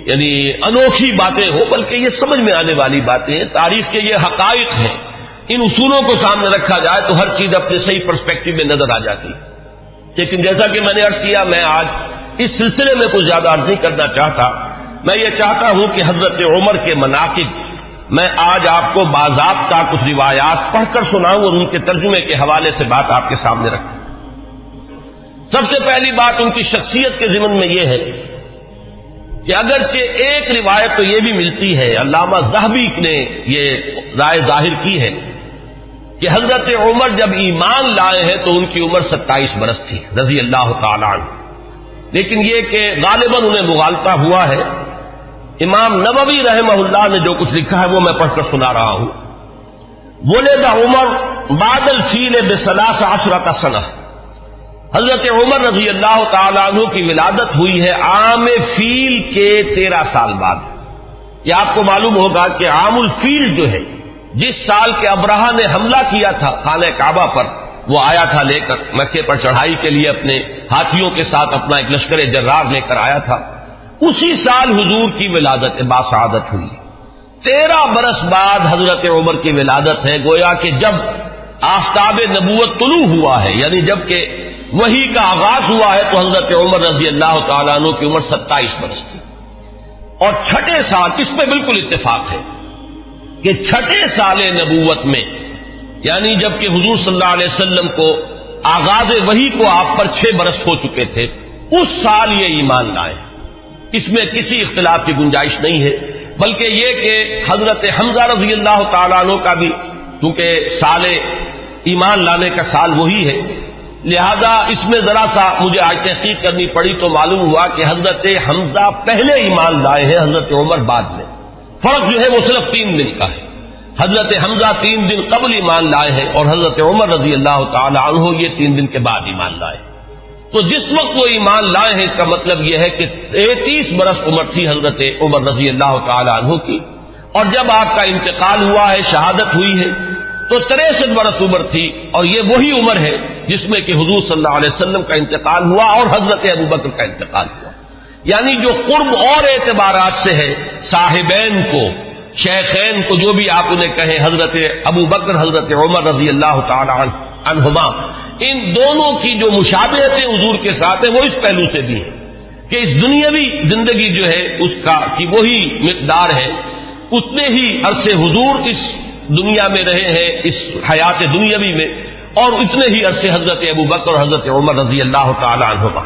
یعنی انوکھی باتیں ہو، بلکہ یہ سمجھ میں آنے والی باتیں ہیں، تاریخ کے یہ حقائق ہیں، ان اصولوں کو سامنے رکھا جائے تو ہر چیز اپنے صحیح پرسپیکٹو میں نظر آ جاتی ہے۔ لیکن جیسا کہ میں نے عرض کیا، میں آج اس سلسلے میں کچھ زیادہ عرض نہیں کرنا چاہتا، میں یہ چاہتا ہوں کہ حضرت عمر کے مناقب میں آج آپ کو باضابطہ کچھ روایات پڑھ کر سناؤں اور ان کے ترجمے کے حوالے سے بات آپ کے سامنے رکھوں۔ سب سے پہلی بات ان کی شخصیت کے ضمن میں یہ ہے کہ اگرچہ ایک روایت تو یہ بھی ملتی ہے، علامہ ذہبی نے یہ رائے ظاہر کی ہے کہ حضرت عمر جب ایمان لائے ہیں تو ان کی عمر 27 برس تھی رضی اللہ تعالیٰ عنہ، لیکن یہ کہ غالباً انہیں مغالطہ ہوا ہے۔ امام نووی رحمہ اللہ نے جو کچھ لکھا ہے وہ میں پڑھ کر سنا رہا ہوں۔ ولد عمر بعد الفیل ب13 سنہ، حضرت عمر رضی اللہ تعالیٰ عنہ کی ولادت ہوئی ہے عام فیل کے 13 سال بعد۔ یہ آپ کو معلوم ہوگا کہ عام الفیل جو ہے، جس سال کے ابرہہ نے حملہ کیا تھا خانہ کعبہ پر، وہ آیا تھا لے کر مکے پر چڑھائی کے لیے، اپنے ہاتھیوں کے ساتھ اپنا ایک لشکر جرار لے کر آیا تھا، اسی سال حضور کی ولادت باسعادت ہوئی۔ 13 برس بعد حضرت عمر کی ولادت ہے، گویا کہ جب آفتاب نبوت طلوع ہوا ہے، یعنی جب کہ وحی کا آغاز ہوا ہے، تو حضرت عمر رضی اللہ تعالیٰ عنہ کی عمر 27 برس تھی۔ اور چھٹے سال، اس پہ بالکل اتفاق ہے کہ چھٹے سال نبوت میں، یعنی جب کہ حضور صلی اللہ علیہ وسلم کو آغاز وحی کو آپ پر 6 برس ہو چکے تھے، اس سال یہ ایمان لائے، اس میں کسی اختلاف کی گنجائش نہیں ہے، بلکہ یہ کہ حضرت حمزہ رضی اللہ تعالیٰ عنہ کا بھی چونکہ سال ایمان لانے کا سال وہی ہے، لہذا اس میں ذرا سا مجھے آج تحقیق کرنی پڑی تو معلوم ہوا کہ حضرت حمزہ پہلے ایمان لائے ہیں، حضرت عمر بعد میں۔ فرق جو ہے وہ صرف 3 دن کا ہے، حضرت حمزہ 3 دن قبل ایمان لائے ہیں اور حضرت عمر رضی اللہ تعالی عنہ یہ 3 دن کے بعد ایمان لائے۔ تو جس وقت وہ ایمان لائے ہیں اس کا مطلب یہ ہے کہ 33 برس عمر تھی حضرت عمر رضی اللہ تعالی عنہ کی، اور جب آپ کا انتقال ہوا ہے، شہادت ہوئی ہے، تو 63 برس عمر تھی، اور یہ وہی عمر ہے جس میں کہ حضور صلی اللہ علیہ وسلم کا انتقال ہوا اور حضرت ابوبکر کا انتقال ہوا۔ یعنی جو قرب اور اعتبارات سے ہے، صاحبین کو، شیخین کو، جو بھی آپ انہیں کہیں، حضرت ابوبکر حضرت عمر رضی اللہ تعالی عنہما، ان دونوں کی جو مشابہتیں حضور کے ساتھ ہیں وہ اس پہلو سے بھی ہے کہ اس دنیاوی زندگی جو ہے اس کا کی وہی مقدار ہے، اتنے ہی عرصے حضور اس دنیا میں رہے ہیں، اس حیات دنیاوی میں، اور اتنے ہی عرصے حضرت ابوبکر اور حضرت عمر رضی اللہ تعالی عنہما۔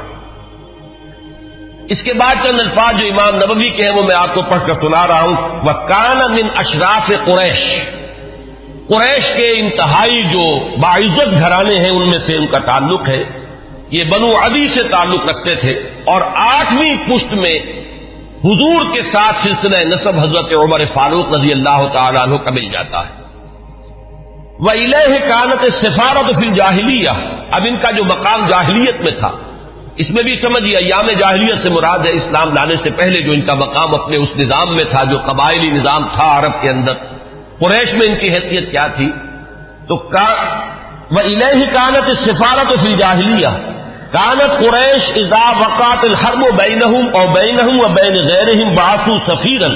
اس کے بعد چند الفاظ جو امام نووی کے ہیں وہ میں آپ کو پڑھ کر سنا رہا ہوں۔ وَكَانَ مِنْ أَشْرَافِ قُرَيْشِ، قریش کے انتہائی جو باعزت گھرانے ہیں ان میں سے ان کا تعلق ہے، یہ بنو عدی سے تعلق رکھتے تھے، اور 8ویں پشت میں حضور کے ساتھ سلسلہ نسب حضرت عمر فاروق رضی اللہ تعالی عنہ کا مل جاتا ہے۔ وَإِلَيْهِ كَانَتِ السِّفَارَةُ فِي الْجَاهِلِيَّةِ، اب ان کا جو مقام جاہلیت میں تھا، اس میں بھی سمجھیے ایام جاہلیت سے مراد ہے اسلام لانے سے پہلے جو ان کا مقام اپنے اس نظام میں تھا جو قبائلی نظام تھا عرب کے اندر، قریش میں ان کی حیثیت کیا تھی؟ تو وَإِلَيْهِ كَانَتِ السِّفَارَةُ فِي الْجَاهِلِيَّةِ كانت قریش اذا وقعت الحرب بینہم اور بینہم وبین غیرہم بعثوا سفیرا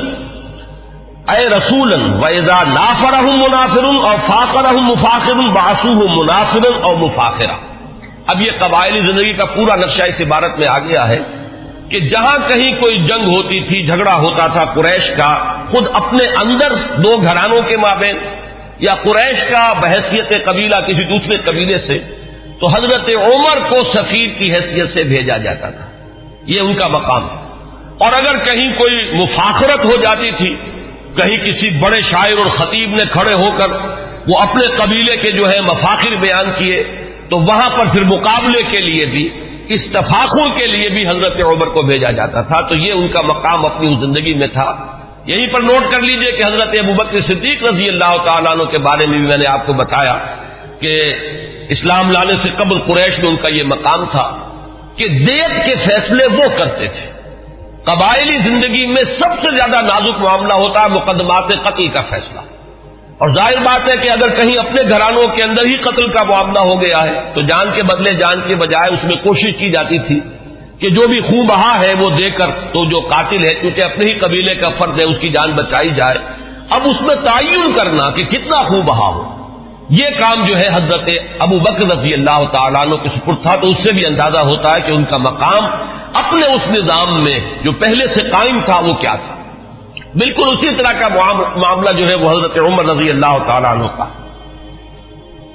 اے رسولا واذا نافرہم منافر اور فاخرہم مفاخر بعثوہ منافرا اور مفاخرا۔ اب یہ قبائلی زندگی کا پورا نقشہ اس عبارت میں آ گیا ہے کہ جہاں کہیں کوئی جنگ ہوتی تھی، جھگڑا ہوتا تھا قریش کا خود اپنے اندر دو گھرانوں کے مابین، یا قریش کا بحیثیت قبیلہ کسی دوسرے قبیلے سے، تو حضرت عمر کو سفیر کی حیثیت سے بھیجا جاتا تھا، یہ ان کا مقام۔ اور اگر کہیں کوئی مفاخرت ہو جاتی تھی، کہیں کسی بڑے شاعر اور خطیب نے کھڑے ہو کر وہ اپنے قبیلے کے جو ہے مفاخر بیان کیے، تو وہاں پر پھر مقابلے کے لیے بھی، اس تفاخر کے لیے بھی حضرت عمر کو بھیجا جاتا تھا۔ تو یہ ان کا مقام اپنی زندگی میں تھا۔ یہیں پر نوٹ کر لیجئے کہ حضرت ابوبکر صدیق رضی اللہ تعالیٰ عنہ کے بارے میں بھی میں نے آپ کو بتایا کہ اسلام لانے سے قبل قریش میں ان کا یہ مقام تھا کہ دیت کے فیصلے وہ کرتے تھے۔ قبائلی زندگی میں سب سے زیادہ نازک معاملہ ہوتا ہے مقدمات قتل کا فیصلہ، اور ظاہر بات ہے کہ اگر کہیں اپنے گھرانوں کے اندر ہی قتل کا معاملہ ہو گیا ہے تو جان کے بدلے جان کے بجائے اس میں کوشش کی جاتی تھی کہ جو بھی خون بہا ہے وہ دے کر تو جو قاتل ہے کیونکہ اپنے ہی قبیلے کا فرد ہے اس کی جان بچائی جائے۔ اب اس میں تعین کرنا کہ کتنا خون بہا ہو، یہ کام جو ہے حضرت ابوبکر رضی اللہ تعالیٰ عنہ کے سپرد تھا۔ تو اس سے بھی اندازہ ہوتا ہے کہ ان کا مقام اپنے اس نظام میں جو پہلے سے قائم تھا وہ کیا تھا۔ بالکل اسی طرح کا معاملہ جو ہے وہ حضرت عمر رضی اللہ تعالیٰ عنہ کا۔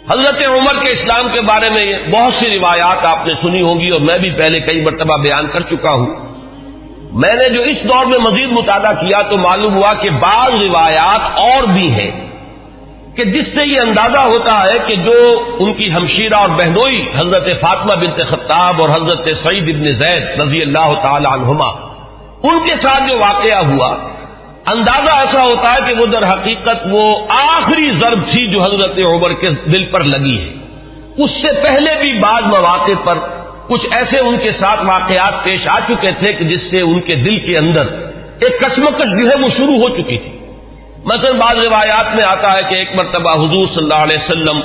حضرت عمر کے اسلام کے بارے میں بہت سی روایات آپ نے سنی ہوں گی، اور میں بھی پہلے کئی مرتبہ بیان کر چکا ہوں۔ میں نے جو اس دور میں مزید مطالعہ کیا تو معلوم ہوا کہ بعض روایات اور بھی ہیں کہ جس سے یہ اندازہ ہوتا ہے کہ جو ان کی ہمشیرہ اور بہنوئی حضرت فاطمہ بنت خطاب اور حضرت سعید ابن زید رضی اللہ تعالی عنہما، ان کے ساتھ جو واقعہ ہوا، اندازہ ایسا ہوتا ہے کہ وہ در حقیقت وہ آخری ضرب تھی جو حضرت عمر کے دل پر لگی ہے۔ اس سے پہلے بھی بعض مواقع پر کچھ ایسے ان کے ساتھ واقعات پیش آ چکے تھے کہ جس سے ان کے دل کے اندر ایک کشمکش جو ہے وہ شروع ہو چکی تھی۔ مثلا بعض روایات میں آتا ہے کہ ایک مرتبہ حضور صلی اللہ علیہ وسلم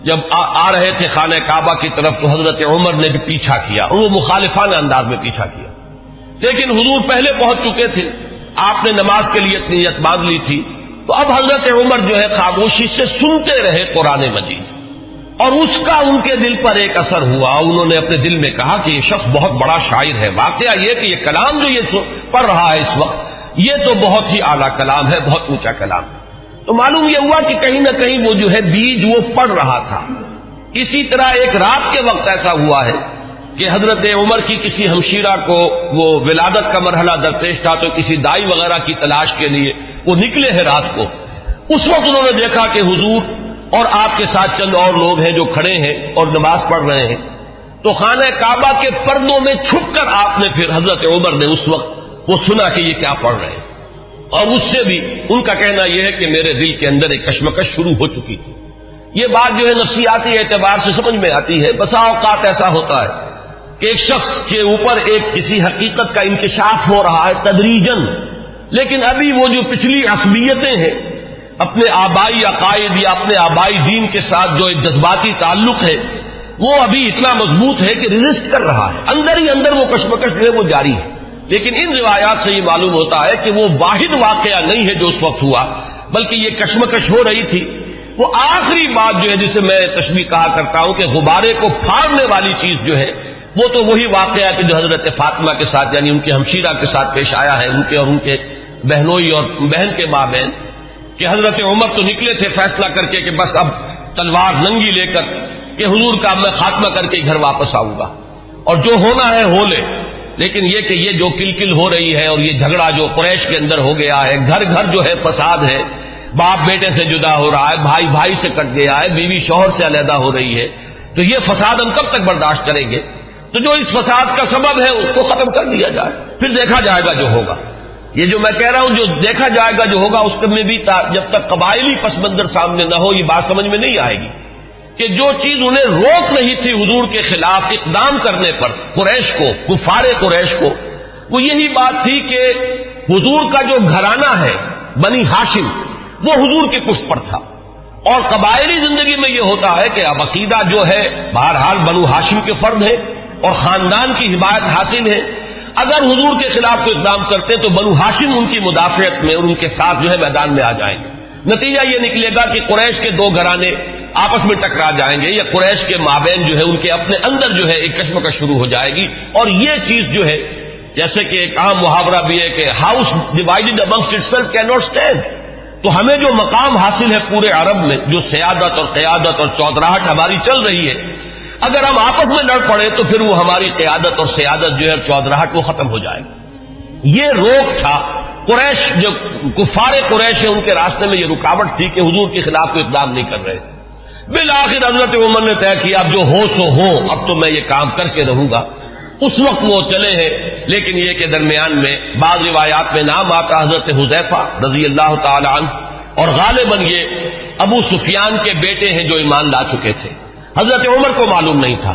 جب آ رہے تھے خانہ کعبہ کی طرف تو حضرت عمر نے بھی پیچھا کیا، اور وہ مخالفانہ انداز میں پیچھا کیا، لیکن حضور پہلے پہنچ چکے تھے، آپ نے نماز کے لیے نیت باندھ لی تھی، تو اب حضرت عمر جو ہے خاموشی سے سنتے رہے قرآن مجید، اور اس کا ان کے دل پر ایک اثر ہوا۔ انہوں نے اپنے دل میں کہا کہ یہ شخص بہت بڑا شاعر ہے، واقعہ یہ کہ یہ کلام جو یہ پڑھ رہا ہے اس وقت یہ تو بہت ہی اعلیٰ کلام ہے، بہت اونچا کلام ہے۔ تو معلوم یہ ہوا کہ کہیں نہ کہیں وہ جو ہے بیج وہ پڑھ رہا تھا۔ اسی طرح ایک رات کے وقت ایسا ہوا ہے کہ حضرت عمر کی کسی ہمشیرہ کو وہ ولادت کا مرحلہ درپیش تھا، تو کسی دائی وغیرہ کی تلاش کے لیے وہ نکلے ہیں رات کو۔ اس وقت انہوں نے دیکھا کہ حضور اور آپ کے ساتھ چند اور لوگ ہیں جو کھڑے ہیں اور نماز پڑھ رہے ہیں، تو خانہ کعبہ کے پردوں میں چھپ کر آپ نے پھر حضرت عمر نے اس وقت وہ سنا کہ یہ کیا پڑھ رہے ہیں، اور اس سے بھی ان کا کہنا یہ ہے کہ میرے دل کے اندر ایک کشمکش شروع ہو چکی تھی۔ یہ بات جو ہے نفسیاتی اعتبار سے سمجھ میں آتی ہے۔ بسا اوقات ایسا ہوتا ہے کہ ایک شخص کے اوپر ایک کسی حقیقت کا انکشاف ہو رہا ہے تدریجاً، لیکن ابھی وہ جو پچھلی عصبیتیں ہیں، اپنے آبائی عقائد یا اپنے آبائی دین کے ساتھ جو ایک جذباتی تعلق ہے وہ ابھی اتنا مضبوط ہے کہ ریزسٹ کر رہا ہے، اندر ہی اندر وہ کشمکش جو ہے وہ جاری ہے۔ لیکن ان روایات سے یہ معلوم ہوتا ہے کہ وہ واحد واقعہ نہیں ہے جو اس وقت ہوا، بلکہ یہ کشمکش ہو رہی تھی۔ وہ آخری بات جو ہے جسے میں تشبیہ کہا کرتا ہوں کہ غبارے کو پھاڑنے والی چیز جو ہے وہ تو وہی واقعہ ہے کہ جو حضرت فاطمہ کے ساتھ یعنی ان کے ہمشیرہ کے ساتھ پیش آیا ہے، ان کے اور ان کے بہنوئی اور بہن کے مابین، کہ حضرت عمر تو نکلے تھے فیصلہ کر کے کہ بس اب تلوار ننگی لے کر کہ حضور کا میں خاتمہ کر کے گھر واپس آؤں گا، اور جو ہونا ہے ہو لے۔ لیکن یہ کہ یہ جو کلکل ہو رہی ہے اور یہ جھگڑا جو قریش کے اندر ہو گیا ہے، گھر گھر جو ہے فساد ہے، باپ بیٹے سے جدا ہو رہا ہے، بھائی بھائی سے کٹ گیا ہے، بیوی شوہر سے علیحدہ ہو رہی ہے، تو یہ فساد ہم کب تک برداشت کریں گے؟ تو جو اس فساد کا سبب ہے اس کو ختم کر دیا جائے، پھر دیکھا جائے گا جو ہوگا۔ یہ جو میں کہہ رہا ہوں جو دیکھا جائے گا جو ہوگا اس میں بھی جب تک قبائلی پس منظر سامنے نہ ہو یہ بات سمجھ میں نہیں آئے گی کہ جو چیز انہیں روک نہیں تھی حضور کے خلاف اقدام کرنے پر قریش کو، کفار قریش کو، وہ یہی بات تھی کہ حضور کا جو گھرانہ ہے بنی ہاشم وہ حضور کے پشت پر تھا، اور قبائلی زندگی میں یہ ہوتا ہے کہ اب عقیدہ جو ہے بہرحال بنو ہاشم کے فرد ہے اور خاندان کی حمایت حاصل ہے، اگر حضور کے خلاف کوئی اقدام کرتے تو بنو ہاشم ان کی مدافعت میں اور ان کے ساتھ جو ہے میدان میں آ جائیں گے۔ نتیجہ یہ نکلے گا کہ قریش کے دو گھرانے آپس میں ٹکرا جائیں گے، یا قریش کے مابین جو ہے ان کے اپنے اندر جو ہے ایک کشمکش شروع ہو جائے گی، اور یہ چیز جو ہے جیسے کہ ایک عام محاورہ بھی ہے کہ house divided amongst itself can not stand, تو ہمیں جو مقام حاصل ہے پورے عرب میں، جو سیادت اور قیادت اور چودراہٹ ہماری چل رہی ہے، اگر ہم آپس میں لڑ پڑے تو پھر وہ ہماری قیادت اور سیادت جو ہے چودراہٹ وہ ختم ہو جائے گی۔ یہ روک تھا قریش، جو کفار قریش ہے ان کے راستے میں یہ رکاوٹ تھی کہ حضور کے خلاف کوئی اقدام نہیں کر رہے۔ بالآخر حضرت عمر نے طے کیا اب جو ہو سو ہو، اب تو میں یہ کام کر کے رہوں گا۔ اس وقت وہ چلے ہیں، لیکن یہ کہ درمیان میں بعض روایات میں نام آتا حضرت حذیفہ رضی اللہ تعالی عنہ، اور غالباً یہ ابو سفیان کے بیٹے ہیں جو ایمان لا چکے تھے۔ حضرت عمر کو معلوم نہیں تھا،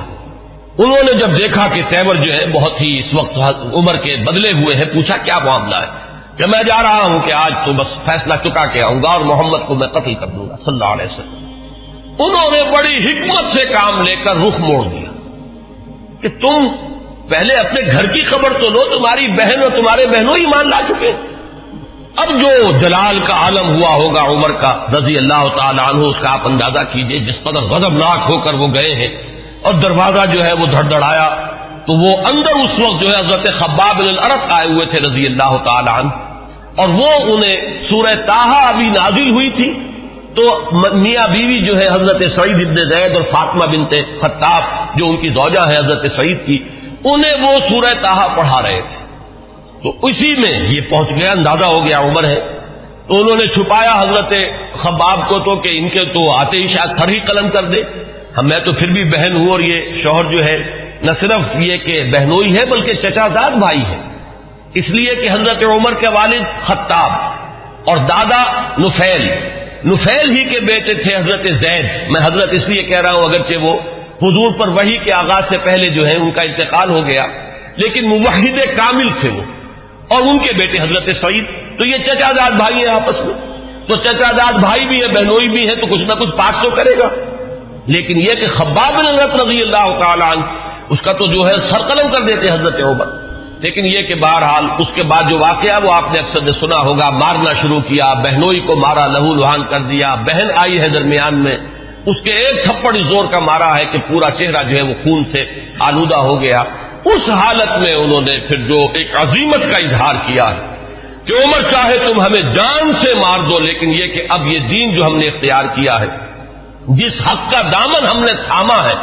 انہوں نے جب دیکھا کہ تیور جو ہے بہت ہی اس وقت عمر کے بدلے ہوئے ہیں، پوچھا کیا معاملہ ہے؟ کہ میں جا رہا ہوں کہ آج تو بس فیصلہ چکا کے آؤں گا اور محمد کو میں قتل کر دوں گا صلی اللہ علیہ وسلم۔ انہوں نے بڑی حکمت سے کام لے کر رخ موڑ دیا کہ تم پہلے اپنے گھر کی خبر تو لو، تمہاری بہن اور تمہارے بہنوں ہی مان لا چکے۔ اب جو جلال کا عالم ہوا ہوگا عمر کا رضی اللہ تعالی عنہ، اس کا آپ اندازہ کیجئے، جس قدر غضبناک ہو کر وہ گئے ہیں، اور دروازہ جو ہے وہ دھڑدھڑایا تو وہ اندر اس وقت جو ہے حضرت خباب بن الارت آئے ہوئے تھے رضی اللہ تعالی عنہ، اور وہ انہیں سورہ طٰہٰ ابھی نازل ہوئی تھی، تو میاں بیوی جو ہے حضرت سعید ابن زید اور فاطمہ بنت خطاب جو ان کی زوجہ ہے حضرت سعید کی، انہیں وہ سورہ طٰہٰ پڑھا رہے تھے، تو اسی میں یہ پہنچ گیا، اندازہ ہو گیا عمر ہے، تو انہوں نے چھپایا حضرت خباب کو تو کہ ان کے تو آتے ہی شاید پھر ہی قلم کر دے، میں تو پھر بھی بہن ہوں، اور یہ شوہر جو ہے نہ صرف یہ کہ بہنوئی ہے بلکہ چچا زاد بھائی ہے، اس لیے کہ حضرت عمر کے والد خطاب اور دادا نفیل ہی کے بیٹے تھے حضرت زید۔ میں حضرت اس لیے کہہ رہا ہوں اگرچہ وہ حضور پر وحی کے آغاز سے پہلے جو ہے ان کا انتقال ہو گیا، لیکن موحد کامل تھے وہ، اور ان کے بیٹے حضرت سعید، تو یہ چچا زاد بھائی ہیں آپس میں، تو چچا زاد بھائی بھی ہے بہنوئی بھی ہے، تو کچھ نہ کچھ پاس تو کرے گا۔ لیکن یہ کہ خباب بن الارت رضی اللہ تعالی عنہ اس کا تو جو ہے سر قلم کر دیتے حضرت عمر، لیکن یہ کہ بہرحال اس کے بعد جو واقعہ وہ آپ نے اکثر نے سنا ہوگا، مارنا شروع کیا، بہنوئی کو مارا، لہو لہان کر دیا، بہن آئی ہے درمیان میں، اس کے ایک تھپڑ زور کا مارا ہے کہ پورا چہرہ جو ہے وہ خون سے آلودہ ہو گیا۔ اس حالت میں انہوں نے پھر جو ایک عزیمت کا اظہار کیا ہے کہ عمر چاہے تم ہمیں جان سے مار دو، لیکن یہ کہ اب یہ دین جو ہم نے اختیار کیا ہے، جس حق کا دامن ہم نے تھاما ہے،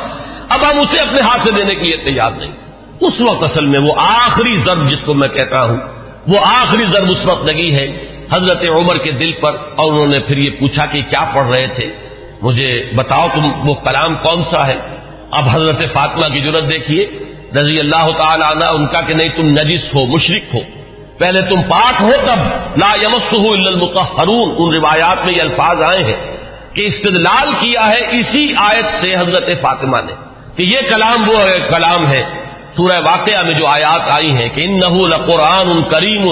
اب ہم اسے اپنے ہاتھ سے دینے کے لیے تیار نہیں۔ اس وقت اصل میں وہ آخری ضرب جس کو میں کہتا ہوں، وہ آخری ضرب اس وقت لگی ہے حضرت عمر کے دل پر، اور انہوں نے پھر یہ پوچھا کہ کیا پڑھ رہے تھے، مجھے بتاؤ تم وہ کلام کون سا ہے۔ اب حضرت فاطمہ کی جرأت دیکھیے رضی اللہ تعالی عنہ، ان کا کہ نہیں تم نجس ہو، مشرک ہو، پہلے تم پاک ہو تب لا یمسہ الا المطہرون، ان روایات میں یہ الفاظ آئے ہیں کہ استدلال کیا ہے اسی آیت سے حضرت فاطمہ نے کہ یہ کلام وہ کلام ہے سورہ واقعہ میں جو آیات آئی ہیں کہ انہ لقرآن کریم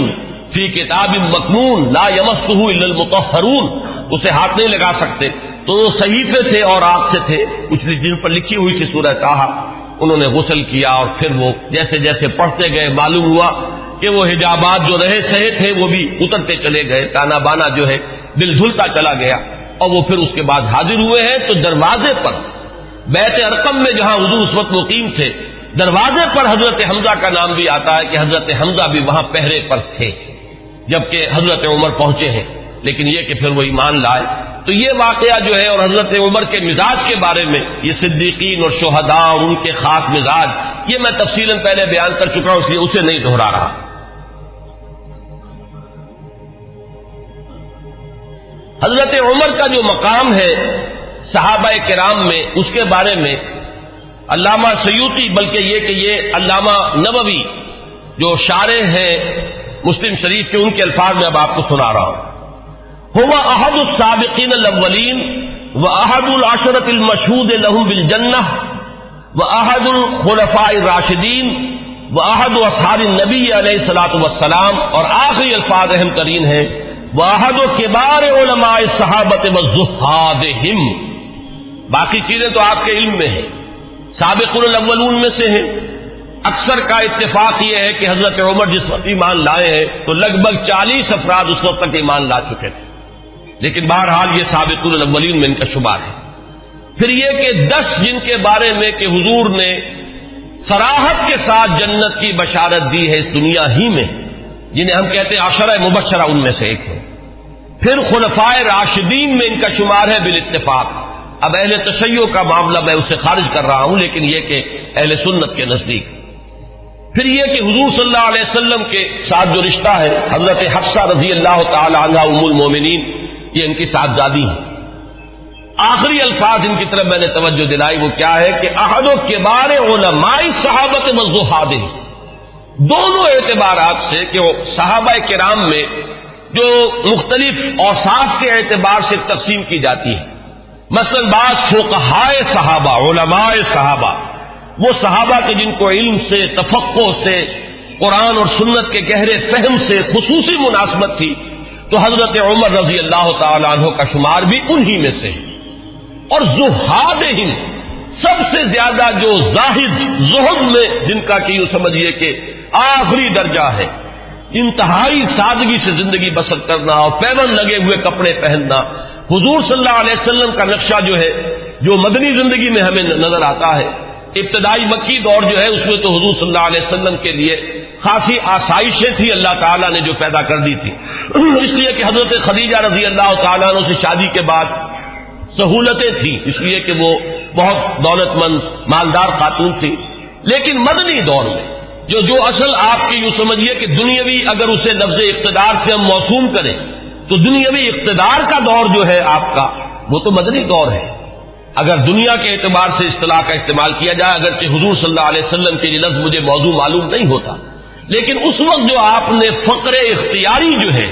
فی کتاب مکنون لا یمسہ الا المطہرون، اسے ہاتھ نہیں لگا سکتے، تو وہ صحیفے تھے اور آگ سے تھے کچھ جن پر لکھی ہوئی تھی سورہ طٰہٰ، انہوں نے غسل کیا، اور پھر وہ جیسے جیسے پڑھتے گئے معلوم ہوا کہ وہ حجابات جو رہے سہے تھے وہ بھی اترتے چلے گئے، تانا بانا جو ہے دل دھلتا چلا گیا، اور وہ پھر اس کے بعد حاضر ہوئے ہیں تو دروازے پر بیت ارقم میں جہاں حضور اس وقت مقیم تھے، دروازے پر حضرت حمزہ کا نام بھی آتا ہے کہ حضرت حمزہ بھی وہاں پہرے پر تھے جبکہ حضرت عمر پہنچے ہیں، لیکن یہ کہ پھر وہ ایمان لائے۔ تو یہ واقعہ جو ہے، اور حضرت عمر کے مزاج کے بارے میں، یہ صدیقین اور شہداء اور ان کے خاص مزاج، یہ میں تفصیلاً پہلے بیان کر چکا ہوں، اس لیے اسے نہیں دہرا رہا۔ حضرت عمر کا جو مقام ہے صحابہ کرام میں، اس کے بارے میں علامہ سیوطی، بلکہ یہ کہ یہ علامہ نووی جو شارح ہیں مسلم شریف کے ان کے الفاظ میں اب آپ کو سنا رہا ہوں. هو احد السابقین الاولین واحد العشرۃ المشہود لهم بالجنہ واحد الخلفاء الراشدین واحد اصحاب النبی علیہ الصلوۃ والسلام، اور آخری الفاظ اہم ترین ہیں واحد کبار علماء الصحابۃ والزہادہم. باقی چیزیں تو آپ کے علم میں ہیں، سابقون الاولون میں سے ہیں. اکثر کا اتفاق یہ ہے کہ حضرت عمر جس وقت ایمان لائے ہیں تو لگ بھگ 40 افراد اس وقت تک ایمان لا چکے تھے، لیکن بہرحال یہ سابقون الاولین میں ان کا شمار ہے. پھر یہ کہ 10 جن کے بارے میں کہ حضور نے صراحت کے ساتھ جنت کی بشارت دی ہے اس دنیا ہی میں، جنہیں ہم کہتے ہیں عشرہ مبشرہ، ان میں سے ایک ہے. پھر خلفائے راشدین میں ان کا شمار ہے بالاتفاق. اب اہل تشیع کا معاملہ میں اسے خارج کر رہا ہوں، لیکن یہ کہ اہل سنت کے نزدیک. پھر یہ کہ حضور صلی اللہ علیہ وسلم کے ساتھ جو رشتہ ہے، حضرت حفصہ رضی اللہ تعالی عنہا ام المومنین، یہ ان کی صاحبزادی ہیں. آخری الفاظ ان کی طرف میں نے توجہ دلائی، وہ کیا ہے کہ احد و کبار علماء صحابت والزہاد. دونوں اعتبارات سے کہ وہ صحابہ کرام میں جو مختلف اوصاف کے اعتبار سے تقسیم کی جاتی ہے، مثلا بعض فقہائے صحابہ، علماء صحابہ، وہ صحابہ کے جن کو علم سے، تفقہ سے، قرآن اور سنت کے گہرے فہم سے خصوصی مناسبت تھی، تو حضرت عمر رضی اللہ تعالی عنہ کا شمار بھی انہی میں سے. اور زہادہم، سب سے زیادہ جو زاہد، زہد میں جن کا کہ یوں سمجھیے کہ آخری درجہ ہے، انتہائی سادگی سے زندگی بسر کرنا اور پیون لگے ہوئے کپڑے پہننا. حضور صلی اللہ علیہ وسلم کا نقشہ جو ہے، جو مدنی زندگی میں ہمیں نظر آتا ہے، ابتدائی مکی دور جو ہے اس میں تو حضور صلی اللہ علیہ وسلم کے لیے خاصی آسائشیں تھی اللہ تعالیٰ نے جو پیدا کر دی تھی، اس لیے کہ حضرت خدیجہ رضی اللہ تعالیٰ عنہ سے شادی کے بعد سہولتیں تھیں، اس لیے کہ وہ بہت دولت مند مالدار خاتون تھی. لیکن مدنی دور میں جو اصل آپ کی یوں سمجھیے کہ دنیاوی، اگر اسے لفظ اقتدار سے ہم موسوم کریں تو دنیاوی اقتدار کا دور جو ہے آپ کا، وہ تو مدنی دور ہے اگر دنیا کے اعتبار سے اصطلاح کا استعمال کیا جائے. اگرچہ حضور صلی اللہ علیہ وسلم کے یہ لفظ مجھے موضوع معلوم نہیں ہوتا، لیکن اس وقت جو آپ نے فقر اختیاری جو ہے،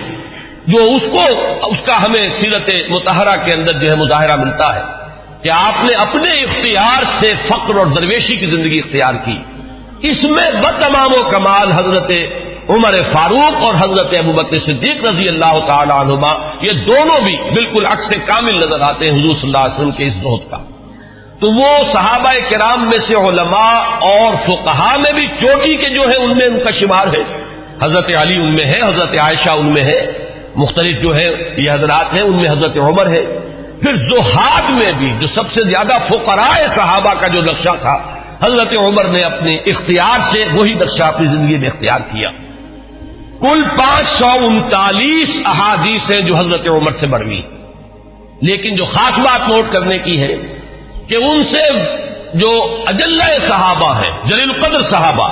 جو اس کا ہمیں سیرت مطہرہ کے اندر جو ہے مظاہرہ ملتا ہے کہ آپ نے اپنے اختیار سے فقر اور درویشی کی زندگی اختیار کی. اس میں بتمام و کمال حضرت عمر فاروق اور حضرت ابوبکر صدیق رضی اللہ تعالی عنہما، یہ دونوں بھی بالکل عکس کامل نظر آتے ہیں حضور صلی اللہ علیہ وسلم کے اس زہد کا. تو وہ صحابہ کرام میں سے علماء اور فقہاء میں بھی چوٹی کے جو ہے ان میں ان کا شمار ہے. حضرت علی ان میں ہے، حضرت عائشہ ان میں ہے، مختلف جو ہے یہ حضرات ہیں، ان میں حضرت عمر ہے. پھر زہاد میں بھی جو سب سے زیادہ فقراء صحابہ کا جو نقشہ تھا، حضرت عمر نے اپنے اختیار سے وہی نقشہ اپنی زندگی میں اختیار کیا. کل 539 احادیث ہیں جو حضرت عمر سے بروی. لیکن جو خاص بات نوٹ کرنے کی ہے کہ ان سے جو اجلہ صحابہ ہیں، جلیل القدر صحابہ،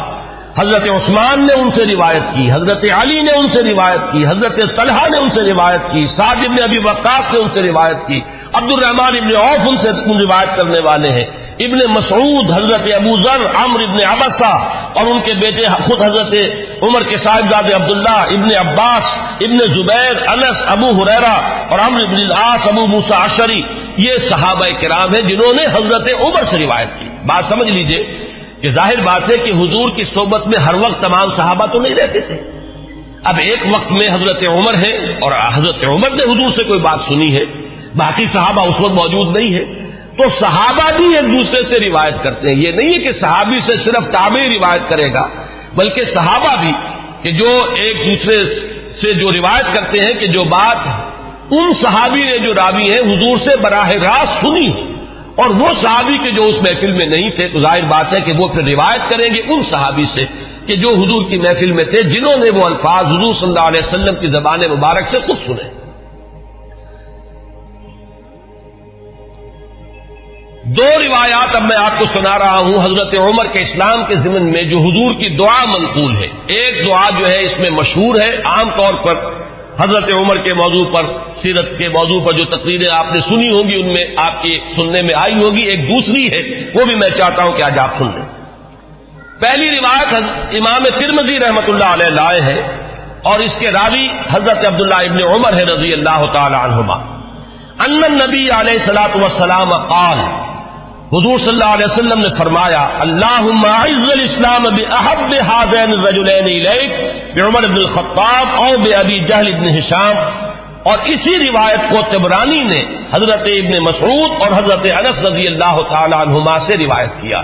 حضرت عثمان نے ان سے روایت کی، حضرت علی نے ان سے روایت کی، حضرت طلحہ نے ان سے روایت کی، سعد بن ابی وقاص نے ان سے روایت کی، عبد الرحمن ابن عوف ان سے روایت کرنے والے ہیں، ابن مسعود، حضرت ابو ذر، عمرو ابن عبسہ اور ان کے بیٹے خود حضرت عمر کے صاحبزادے عبداللہ، ابن عباس، ابن زبیر، انس، ابو ہریرہ اور عمرو بن العاص، ابو موسیٰ اشعری، یہ صحابہ کرام ہیں جنہوں نے حضرت عمر سے روایت کی. بات سمجھ لیجئے کہ ظاہر بات ہے کہ حضور کی صحبت میں ہر وقت تمام صحابہ تو نہیں رہتے تھے. اب ایک وقت میں حضرت عمر ہے اور حضرت عمر نے حضور سے کوئی بات سنی ہے، باقی صحابہ اس وقت موجود نہیں ہے، تو صحابہ بھی ایک دوسرے سے روایت کرتے ہیں. یہ نہیں ہے کہ صحابی سے صرف تابعی روایت کرے گا، بلکہ صحابہ بھی کہ جو ایک دوسرے سے جو روایت کرتے ہیں کہ جو بات ان صحابی نے جو راوی ہیں حضور سے براہ راست سنی اور وہ صحابی کے جو اس محفل میں نہیں تھے، تو ظاہر بات ہے کہ وہ پھر روایت کریں گے ان صحابی سے کہ جو حضور کی محفل میں تھے، جنہوں نے وہ الفاظ حضور صلی اللہ علیہ وسلم کی زبان مبارک سے خود سنے. دو روایات اب میں آپ کو سنا رہا ہوں حضرت عمر کے اسلام کے ضمن میں جو حضور کی دعا منقول ہے. ایک دعا جو ہے اس میں مشہور ہے، عام طور پر حضرت عمر کے موضوع پر، سیرت کے موضوع پر جو تقریریں آپ نے سنی ہوں گی ان میں آپ کی سننے میں آئی ہوگی. ایک دوسری ہے، وہ بھی میں چاہتا ہوں کہ آج آپ سن لیں. پہلی روایت امام ترمذی رحمۃ اللہ علیہ لائے ہے اور اس کے راوی حضرت عبداللہ ابن عمر ہے رضی اللہ تعالی عنہما، ان النبی علیہ الصلوۃ والسلام قال، حضور صلی اللہ علیہ وسلم نے فرمایا، اللہم اعز الاسلام باحب هذین الرجلین الیک، بعمر بن الخطاب او بابی جہل بن ہشام. اور اسی روایت کو طبرانی نے حضرت ابن مسعود اور حضرت انس رضی اللہ تعالی عنہما سے روایت کیا.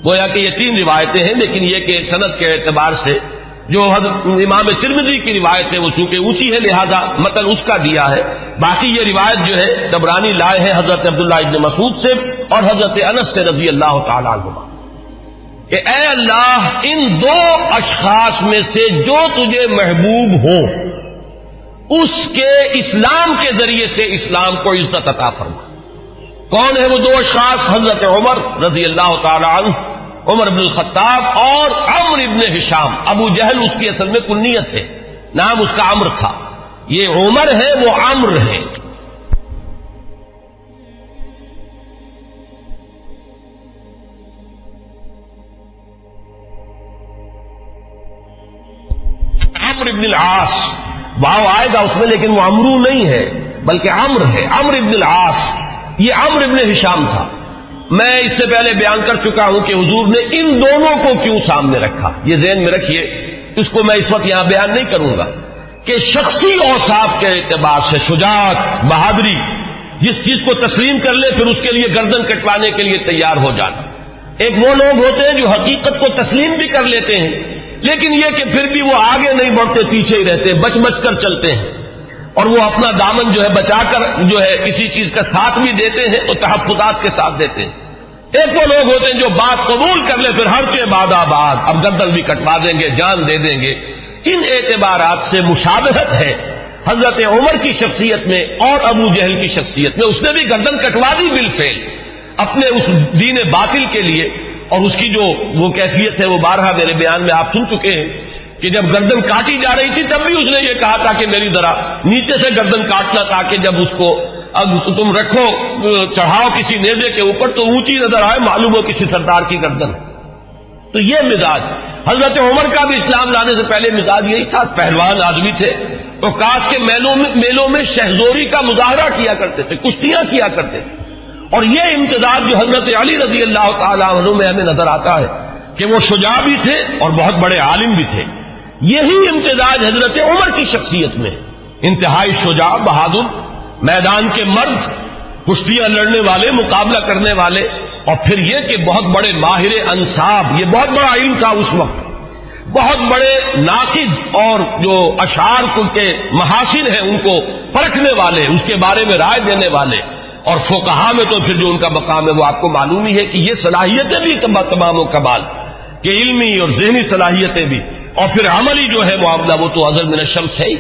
گویا کہ یہ تین روایتیں ہیں، لیکن یہ کہ سند کے اعتبار سے جو حضرت امام ترمذی کی روایت ہے وہ چونکہ اونچی ہے لہذا متن اس کا دیا ہے. باقی یہ روایت جو ہے طبرانی لائے ہیں حضرت عبداللہ ابن مسعود سے اور حضرت انس سے رضی اللہ تعالی عنہما کہ اے اللہ ان دو اشخاص میں سے جو تجھے محبوب ہو اس کے اسلام کے ذریعے سے اسلام کو عزت عطا فرما. کون ہے وہ دو اشخاص؟ حضرت عمر رضی اللہ تعالی عنہ، عمر بن الخطاب، اور عمرو بن ہشام. ابو جہل اس کی اصل میں کنیت ہے، نام اس کا عمرو تھا. یہ عمر ہے، وہ عمرو ہے. عمرو بن العاص واو آئے گا اس میں، لیکن وہ عمرو نہیں ہے بلکہ عمرو ہے. عمرو بن العاص یہ عمرو بن ہشام تھا. میں اس سے پہلے بیان کر چکا ہوں کہ حضور نے ان دونوں کو کیوں سامنے رکھا. یہ ذہن میں رکھیے، اس کو میں اس وقت یہاں بیان نہیں کروں گا کہ شخصی اوصاف کے اعتبار سے شجاعت، بہادری، جس چیز کو تسلیم کر لے پھر اس کے لیے گردن کٹوانے کے لیے تیار ہو جانا. ایک وہ لوگ ہوتے ہیں جو حقیقت کو تسلیم بھی کر لیتے ہیں لیکن یہ کہ پھر بھی وہ آگے نہیں بڑھتے، پیچھے ہی رہتے، بچ بچ کر چلتے ہیں اور وہ اپنا دامن جو ہے بچا کر جو ہے کسی چیز کا ساتھ بھی دیتے ہیں اور تحفظات کے ساتھ دیتے ہیں. ایک وہ لوگ ہوتے ہیں جو بات قبول کر لے پھر ہر کے بعد آباد، اب گردن بھی کٹوا دیں گے، جان دے دیں گے. ان اعتبارات سے مشابہت ہے حضرت عمر کی شخصیت میں اور ابو جہل کی شخصیت میں. اس نے بھی گردن کٹوا دی بالفعل اپنے اس دین باطل کے لیے، اور اس کی جو وہ کیفیت ہے وہ بارہا میرے بیان میں آپ سن چکے ہیں کہ جب گردن کاٹی جا رہی تھی تب بھی اس نے یہ کہا تھا کہ میری ذرا نیچے سے گردن کاٹنا تاکہ جب اس کو اب تم رکھو چڑھاؤ کسی نیزے کے اوپر تو اونچی نظر آئے، معلوم ہو کسی سردار کی گردن. تو یہ مزاج حضرت عمر کا بھی اسلام لانے سے پہلے مزاج یہی تھا. پہلوان آدمی تھے، اوقاف کے میلوں میں شہزوری کا مظاہرہ کیا کرتے تھے، کشتیاں کیا کرتے تھے. اور یہ امتزاج جو حضرت علی رضی اللہ تعالی عنہ میں ہمیں نظر آتا ہے کہ وہ شجاع بھی تھے اور بہت بڑے عالم بھی تھے، یہی امتزاج حضرت عمر کی شخصیت میں، انتہائی شجاع، بہادر، میدان کے مرد، کشتیاں لڑنے والے، مقابلہ کرنے والے، اور پھر یہ کہ بہت بڑے ماہر انصاب. یہ بہت بڑا علم تھا اس وقت. بہت بڑے ناقد اور جو اشعار کے محاسن ہیں ان کو پرکھنے والے، اس کے بارے میں رائے دینے والے. اور فقہا میں تو پھر جو ان کا مقام ہے وہ آپ کو معلوم ہی ہے کہ یہ صلاحیتیں بھی تمام و کمال کہ علمی اور ذہنی صلاحیتیں بھی، اور پھر عملی جو ہے معاملہ وہ تو ازل من الشمس ہے ہی.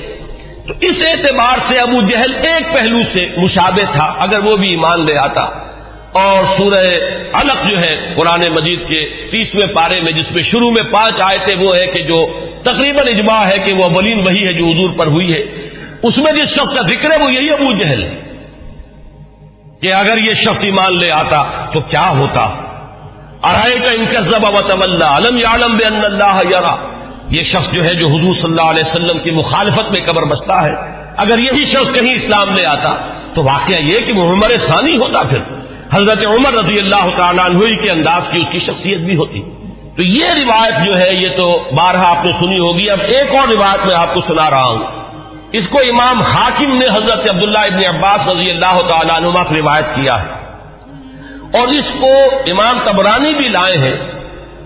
تو اس اعتبار سے ابو جہل ایک پہلو سے مشابہ تھا اگر وہ بھی ایمان لے آتا. اور سورہ علق جو ہے قرآن مجید کے 30ویں پارے میں جس میں شروع میں 5 آیتیں وہ ہے کہ جو تقریباً اجماع ہے کہ وہ اولین وہی ہے جو حضور پر ہوئی ہے، اس میں جس شخص کا ذکر ہے وہ یہی ابو جہل ہے کہ اگر یہ شخص ایمان لے آتا تو کیا ہوتا. ارأیت ان کذب وتولی الم یعلم بان اللہ یری. یہ شخص جو ہے جو حضور صلی اللہ علیہ وسلم کی مخالفت میں قبر بستا ہے، اگر یہی شخص کہیں اسلام لے آتا تو واقعہ یہ کہ وہ عمر ثانی ہوتا، پھر حضرت عمر رضی اللہ تعالیٰ عنہ کے انداز کی اس کی شخصیت بھی ہوتی. تو یہ روایت جو ہے یہ تو بارہا آپ نے سنی ہوگی. اب ایک اور روایت میں آپ کو سنا رہا ہوں. اس کو امام حاکم نے حضرت عبداللہ ابن عباس رضی اللہ تعالیٰ عنہما سے روایت کیا ہے، اور اس کو امام طبرانی بھی لائے ہیں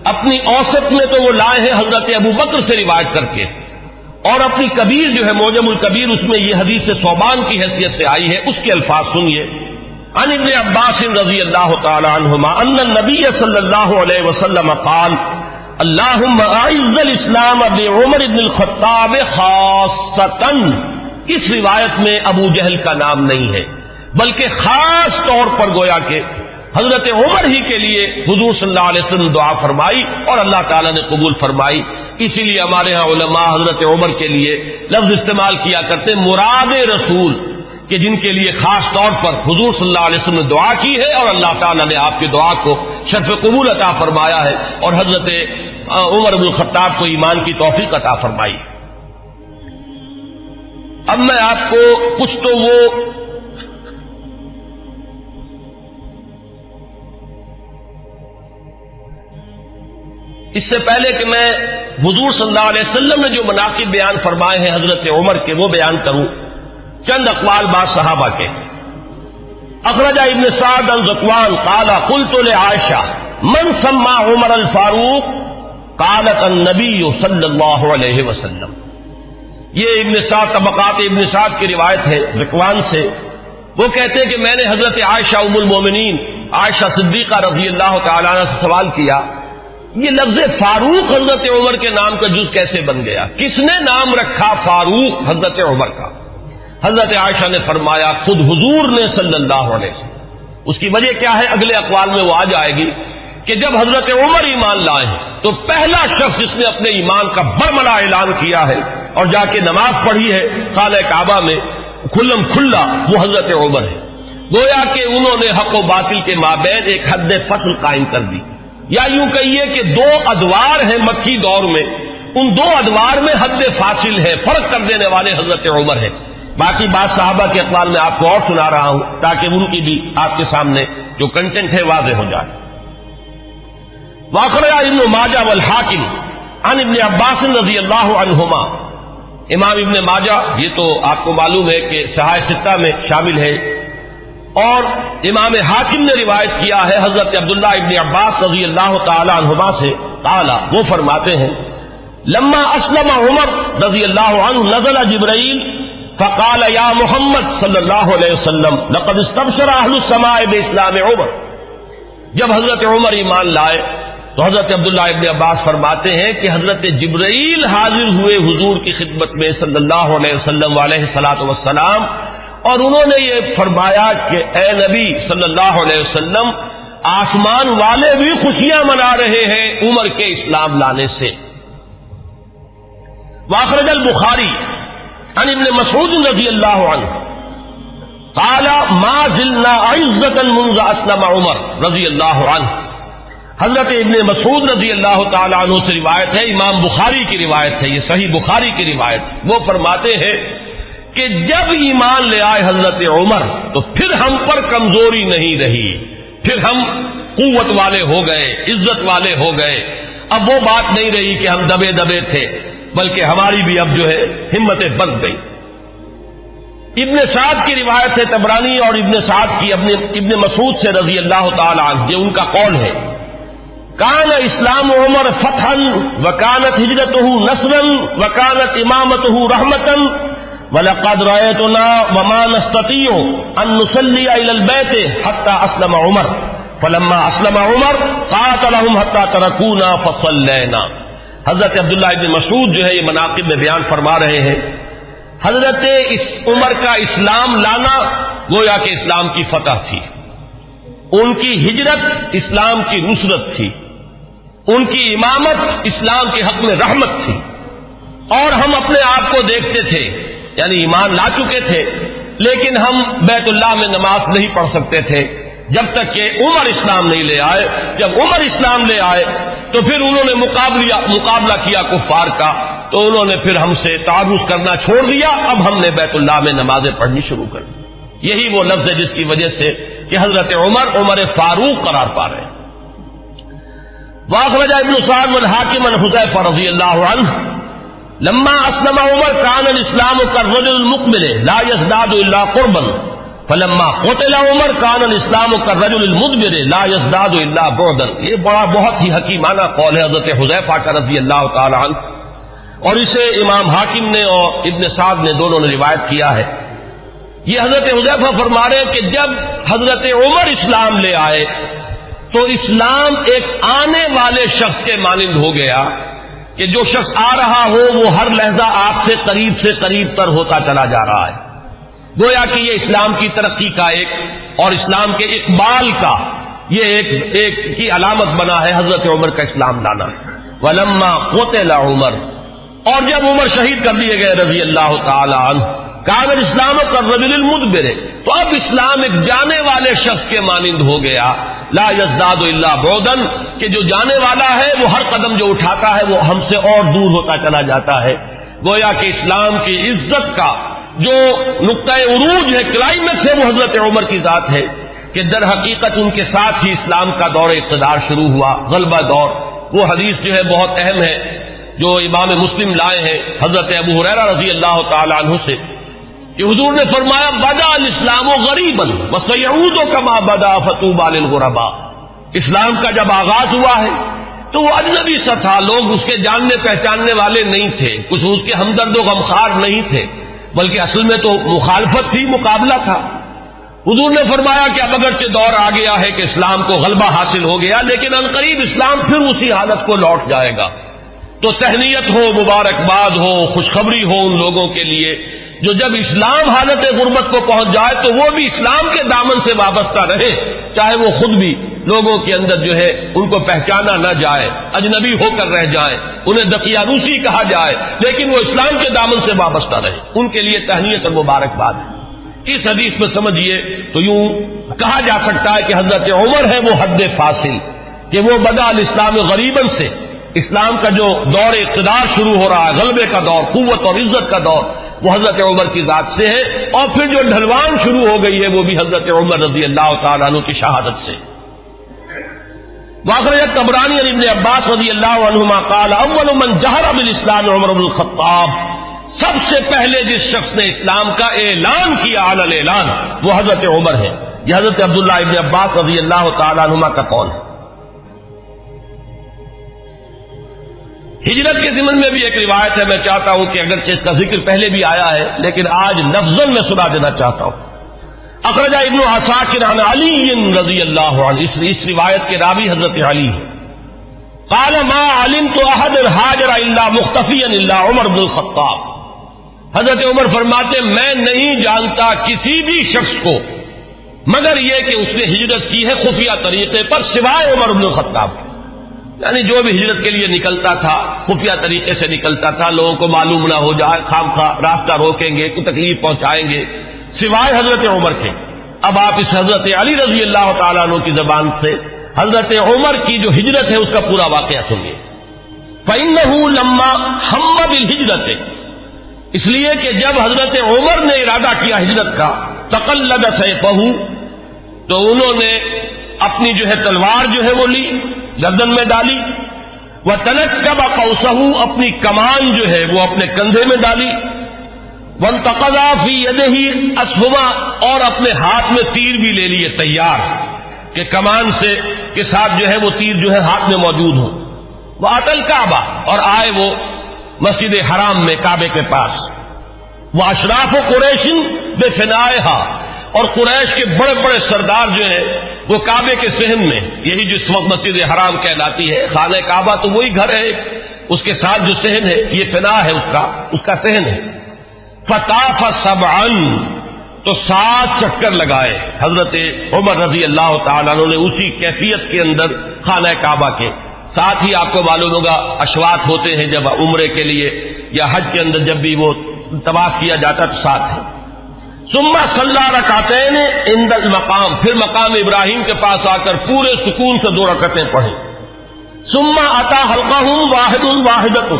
اپنی اوسط میں. تو وہ لائے ہیں حضرت ابو بکر سے روایت کر کے، اور اپنی کبیر جو ہے معجم الکبیر اس میں یہ حدیث ثوبان کی حیثیت سے آئی ہے. اس کے الفاظ سنیے. عن ابن عباس رضی اللہ تعالی عنہما ان النبی صلی اللہ علیہ وسلم قال اللہم اعز الاسلام بعمر بن الخطاب خاصتا. اس روایت میں ابو جہل کا نام نہیں ہے بلکہ خاص طور پر گویا کہ حضرت عمر ہی کے لیے حضور صلی اللہ علیہ وسلم دعا فرمائی اور اللہ تعالیٰ نے قبول فرمائی. اسی لیے ہمارے ہاں علماء حضرت عمر کے لیے لفظ استعمال کیا کرتے مراد رسول، کہ جن کے لیے خاص طور پر حضور صلی اللہ علیہ وسلم نے دعا کی ہے اور اللہ تعالیٰ نے آپ کی دعا کو شرف قبول عطا فرمایا ہے اور حضرت عمر بن الخطاب کو ایمان کی توفیق عطا فرمائی. اب میں آپ کو کچھ تو وہ اس سے پہلے کہ میں حضور صلی اللہ علیہ وسلم نے جو مناقب بیان فرمائے ہیں حضرت عمر کے وہ بیان کروں، چند اقوال بعض صحابہ کے۔ اخرج ابن سعد عن ذکوان قال قلت لعائشہ من سمى عمر الفاروق قالت النبی صلی اللہ علیہ وسلم۔ یہ ابن سعد طبقات ابن سعد کی روایت ہے ذکوان سے۔ وہ کہتے ہیں کہ میں نے حضرت عائشہ ام المومنین عائشہ صدیقہ رضی اللہ تعالی عنہ سے سوال کیا، یہ لفظ فاروق حضرت عمر کے نام کا جز کیسے بن گیا؟ کس نے نام رکھا فاروق حضرت عمر کا؟ حضرت عائشہ نے فرمایا خود حضور نے صلی اللہ علیہ وسلم۔ اس کی وجہ کیا ہے اگلے اقوال میں وہ آ جائے گی کہ جب حضرت عمر ایمان لائے ہیں تو پہلا شخص جس نے اپنے ایمان کا برملا اعلان کیا ہے اور جا کے نماز پڑھی ہے خانہ کعبہ میں کھلم کھلا، وہ حضرت عمر ہے۔ گویا کہ انہوں نے حق و باطل کے مابین ایک حد فصل قائم کر دی، یا یوں کہیے کہ دو ادوار ہیں مکی دور میں، ان دو ادوار میں حد فاصل ہے، فرق کر دینے والے حضرت عمر ہے۔ باقی بعض صحابہ کے اقوال میں آپ کو اور سنا رہا ہوں تاکہ ان کی بھی آپ کے سامنے جو کنٹینٹ ہے واضح ہو جائے۔ واخرج ابن ماجہ والحاکم عن ابن عباس رضی اللہ عنہما، امام ابن ماجہ یہ تو آپ کو معلوم ہے کہ صحاح ستہ میں شامل ہے، اور امام حاکم نے روایت کیا ہے حضرت عبداللہ ابن عباس رضی اللہ تعالی عنہما سے، قال وہ فرماتے ہیں لما اسلم عمر رضی اللہ عنہ نزل جبرائیل فقال یا محمد صلی اللہ علیہ وسلم لقد استبشر اہل السماء باسلام عمر۔ جب حضرت عمر ایمان لائے تو حضرت عبداللہ ابن عباس فرماتے ہیں کہ حضرت جبرائیل حاضر ہوئے حضور کی خدمت میں صلی اللہ علیہ وسلم علیہ الصلوۃ والسلام، اور انہوں نے یہ فرمایا کہ اے نبی صلی اللہ علیہ وسلم آسمان والے بھی خوشیاں منا رہے ہیں عمر کے اسلام لانے سے۔ واخرج البخاری عن ابن مسعود رضی اللہ عنہ قال ما زلنا عزة منذ اسلم عمر رضی اللہ عنہ۔ حضرت ابن مسعود رضی اللہ تعالی عنہ سے روایت ہے، امام بخاری کی روایت ہے، یہ صحیح بخاری کی روایت، وہ فرماتے ہیں کہ جب ایمان لے آئے حضرت عمر تو پھر ہم پر کمزوری نہیں رہی، پھر ہم قوت والے ہو گئے، عزت والے ہو گئے۔ اب وہ بات نہیں رہی کہ ہم دبے دبے تھے، بلکہ ہماری بھی اب جو ہے ہمتیں بن گئی۔ ابن سعد کی روایت ہے طبرانی اور ابن سعد کی ابن مسعود سے رضی اللہ تعالی عنہ، یہ ان کا قول ہے، کان اسلام عمر فتحا وکانت ہجرتہ نصرا وکانت امامتہ رحمتا وَلَقَدْ رَأَيْتُنَا وَمَا نَسْتَطِيعُ أَن نُّصَلِّيَ إِلَى الْبَيْتِ حَتَّى أَسْلَمَ عُمَرُ فَلَمَّا أَسْلَمَ عُمَرُ قَاتَلَهُمْ حَتَّى تَرَكُونَا فَصَلَّيْنَا۔ حضرت عبداللہ ابن مسعود جو ہے یہ مناقب میں بیان فرما رہے ہیں، حضرت عمر کا اسلام لانا گویا کہ اسلام کی فتح تھی، ان کی ہجرت اسلام کی نصرت تھی، ان کی امامت اسلام کے حق میں رحمت تھی، اور ہم اپنے آپ کو دیکھتے تھے یعنی ایمان لا چکے تھے لیکن ہم بیت اللہ میں نماز نہیں پڑھ سکتے تھے جب تک کہ عمر اسلام نہیں لے آئے۔ جب عمر اسلام لے آئے تو پھر انہوں نے مقابلہ کیا کفار کا، تو انہوں نے پھر ہم سے تعارض کرنا چھوڑ دیا، اب ہم نے بیت اللہ میں نمازیں پڑھنی شروع کر دی۔ یہی وہ لفظ ہے جس کی وجہ سے کہ حضرت عمر فاروق قرار پا رہے ہیں۔ واخرج ابن سعد والحاکم عن حذیفہ رضی اللہ عنہ لما اسلم عمر كان الاسلام كالرجل المقبل لا يزداد الا قربا فلما قتل عمر كان الاسلام كالرجل المدبر لا يزداد الا بعدا۔ یہ بہت ہی حکیمانہ قول ہے حضرت حذیفہ کا رضی اللہ تعالی عنہ، اور اسے امام حاکم نے اور ابن سعد نے دونوں نے روایت کیا ہے۔ یہ حضرت حذیفہ فرما رہے ہیں کہ جب حضرت عمر اسلام لے آئے تو اسلام ایک آنے والے شخص کے مانند ہو گیا کہ جو شخص آ رہا ہو وہ ہر لحظہ آپ سے قریب تر ہوتا چلا جا رہا ہے۔ گویا کہ یہ اسلام کی ترقی کا ایک اور اسلام کے اقبال کا یہ ایک کی علامت بنا ہے حضرت عمر کا اسلام لانا۔ ولما قتل عمر، اور جب عمر شہید کر دیے گئے رضی اللہ تعالی عنہ، کان الاسلام كالرجل المدبر، تو اب اسلام ایک جانے والے شخص کے مانند ہو گیا، لا یزداد الا بعدا، کہ جو جانے والا ہے وہ ہر قدم جو اٹھاتا ہے وہ ہم سے اور دور ہوتا چلا جاتا ہے۔ گویا کہ اسلام کی عزت کا جو نقطۂ عروج ہے، کلائمیکس ہے، وہ حضرت عمر کی ذات ہے کہ در حقیقت ان کے ساتھ ہی اسلام کا دور اقتدار شروع ہوا، غلبہ دور۔ وہ حدیث جو ہے بہت اہم ہے جو امام مسلم لائے ہیں حضرت ابو ہریرہ رضی اللہ تعالی عنہ سے، کہ حضور نے فرمایا بدا الاسلام غریبا وسیعود کما بدا فطوبى للغرباء۔ اسلام کا جب آغاز ہوا ہے تو وہ اجنبی سا تھا، لوگ اس کے جاننے پہچاننے والے نہیں تھے، کچھ اس کے ہمدرد و غمخوار نہیں تھے، بلکہ اصل میں تو مخالفت تھی، مقابلہ تھا۔ حضور نے فرمایا کہ اب اگرچہ دور آ گیا ہے کہ اسلام کو غلبہ حاصل ہو گیا، لیکن عنقریب اسلام پھر اسی حالت کو لوٹ جائے گا۔ تو تہنیت ہو، مبارکباد ہو، خوشخبری ہو ان لوگوں کے لیے جو جب اسلام حالت غربت کو پہنچ جائے تو وہ بھی اسلام کے دامن سے وابستہ رہے، چاہے وہ خود بھی لوگوں کے اندر جو ہے ان کو پہچانا نہ جائے، اجنبی ہو کر رہ جائیں، انہیں دقیانوسی کہا جائے، لیکن وہ اسلام کے دامن سے وابستہ رہے، ان کے لیے تہنیت اور مبارکباد ہے۔ اس حدیث میں سمجھیے تو یوں کہا جا سکتا ہے کہ حضرت عمر ہے وہ حد فاصل، کہ وہ بدا الاسلام غریباً سے اسلام کا جو دور اقتدار شروع ہو رہا ہے، غلبے کا دور، قوت اور عزت کا دور، وہ حضرت عمر کی ذات سے ہے، اور پھر جو ڈھلوان شروع ہو گئی ہے وہ بھی حضرت عمر رضی اللہ تعالیٰ عنہ کی شہادت سے۔ واخرج الطبرانی عن ابن عباس رضی اللہ عنہما قال اول من جہر بالاسلام عمر بن الخطاب، سب سے پہلے جس شخص نے اسلام کا اعلان کیا علی الاعلان وہ حضرت عمر ہے۔ یہ حضرت عبداللہ ابن عباس رضی اللہ تعالیٰ عنہما کا قول ہے۔ ہجرت کے ضمن میں بھی ایک روایت ہے، میں چاہتا ہوں کہ اگرچہ اس کا ذکر پہلے بھی آیا ہے لیکن آج لفظاً میں سنا دینا چاہتا ہوں۔ اخرجہ ابن عساکر عن علی رضی اللہ عنہ، اس روایت کے راوی حضرت علی ہیں۔ قال ما علمت احد هاجر الا مختفیا الا عمر بن الخطاب، حضرت عمر فرماتے میں نہیں جانتا کسی بھی شخص کو مگر یہ کہ اس نے ہجرت کی ہے خفیہ طریقے پر سوائے عمر بن الخطاب، یعنی جو بھی ہجرت کے لیے نکلتا تھا خفیہ طریقے سے نکلتا تھا، لوگوں کو معلوم نہ ہو جائے، خام خواہ راستہ روکیں گے، کوئی تکلیف پہنچائیں گے، سوائے حضرت عمر کے۔ اب آپ اس حضرت علی رضی اللہ تعالیٰ عنہ کی زبان سے حضرت عمر کی جو ہجرت ہے اس کا پورا واقعہ سنیے۔ فَإِنَّهُ لَمَّا ہَمَّ بِالْهِجْرَةِ، اس لیے کہ جب حضرت عمر نے ارادہ کیا ہجرت کا، تقلد سیفہ، تو انہوں نے اپنی جو ہے تلوار جو ہے وہ لی، گردن میں ڈالی، وَتَنَكَّبَ قَوْسَهُ، اپنی کمان جو ہے وہ اپنے کندھے میں ڈالی، وَانْتَقَضَا فِي يَدِهِ أَسْهُمًا، اور اپنے ہاتھ میں تیر بھی لے لیے تیار کہ کمان سے کے ساتھ جو ہے وہ تیر جو ہے ہاتھ میں موجود ہو۔ وَأَتَى الْكَعْبَةَ، اور آئے وہ مسجد حرام میں کعبے کے پاس، وَأَشْرَافُ قُرَيْشٍ بِفِنَائِهَا، اور قریش کے بڑے بڑے سردار جو ہیں وہ کعبے کے صحن میں، یہی جس وقت مسجد حرام کہلاتی ہے، خانہ کعبہ تو وہی گھر ہے، اس کے ساتھ جو صحن ہے یہ فنا ہے اس کا صحن ہے۔ فطاف سبعا، تو 7 چکر لگائے حضرت عمر رضی اللہ تعالیٰ عنہ نے اسی کیفیت کے اندر خانہ کعبہ کے۔ ساتھ ہی آپ کو معلوم ہوگا اشواط ہوتے ہیں جب عمرے کے لیے یا حج کے اندر جب بھی وہ طواف کیا جاتا تو ساتھ ہے۔ ثم صلی رکعتین عند المقام، پھر مقام ابراہیم کے پاس آ کر پورے سکون سے 2 رکعتیں پڑھی۔ ثم اتی حلقہم واحد واحدۃ،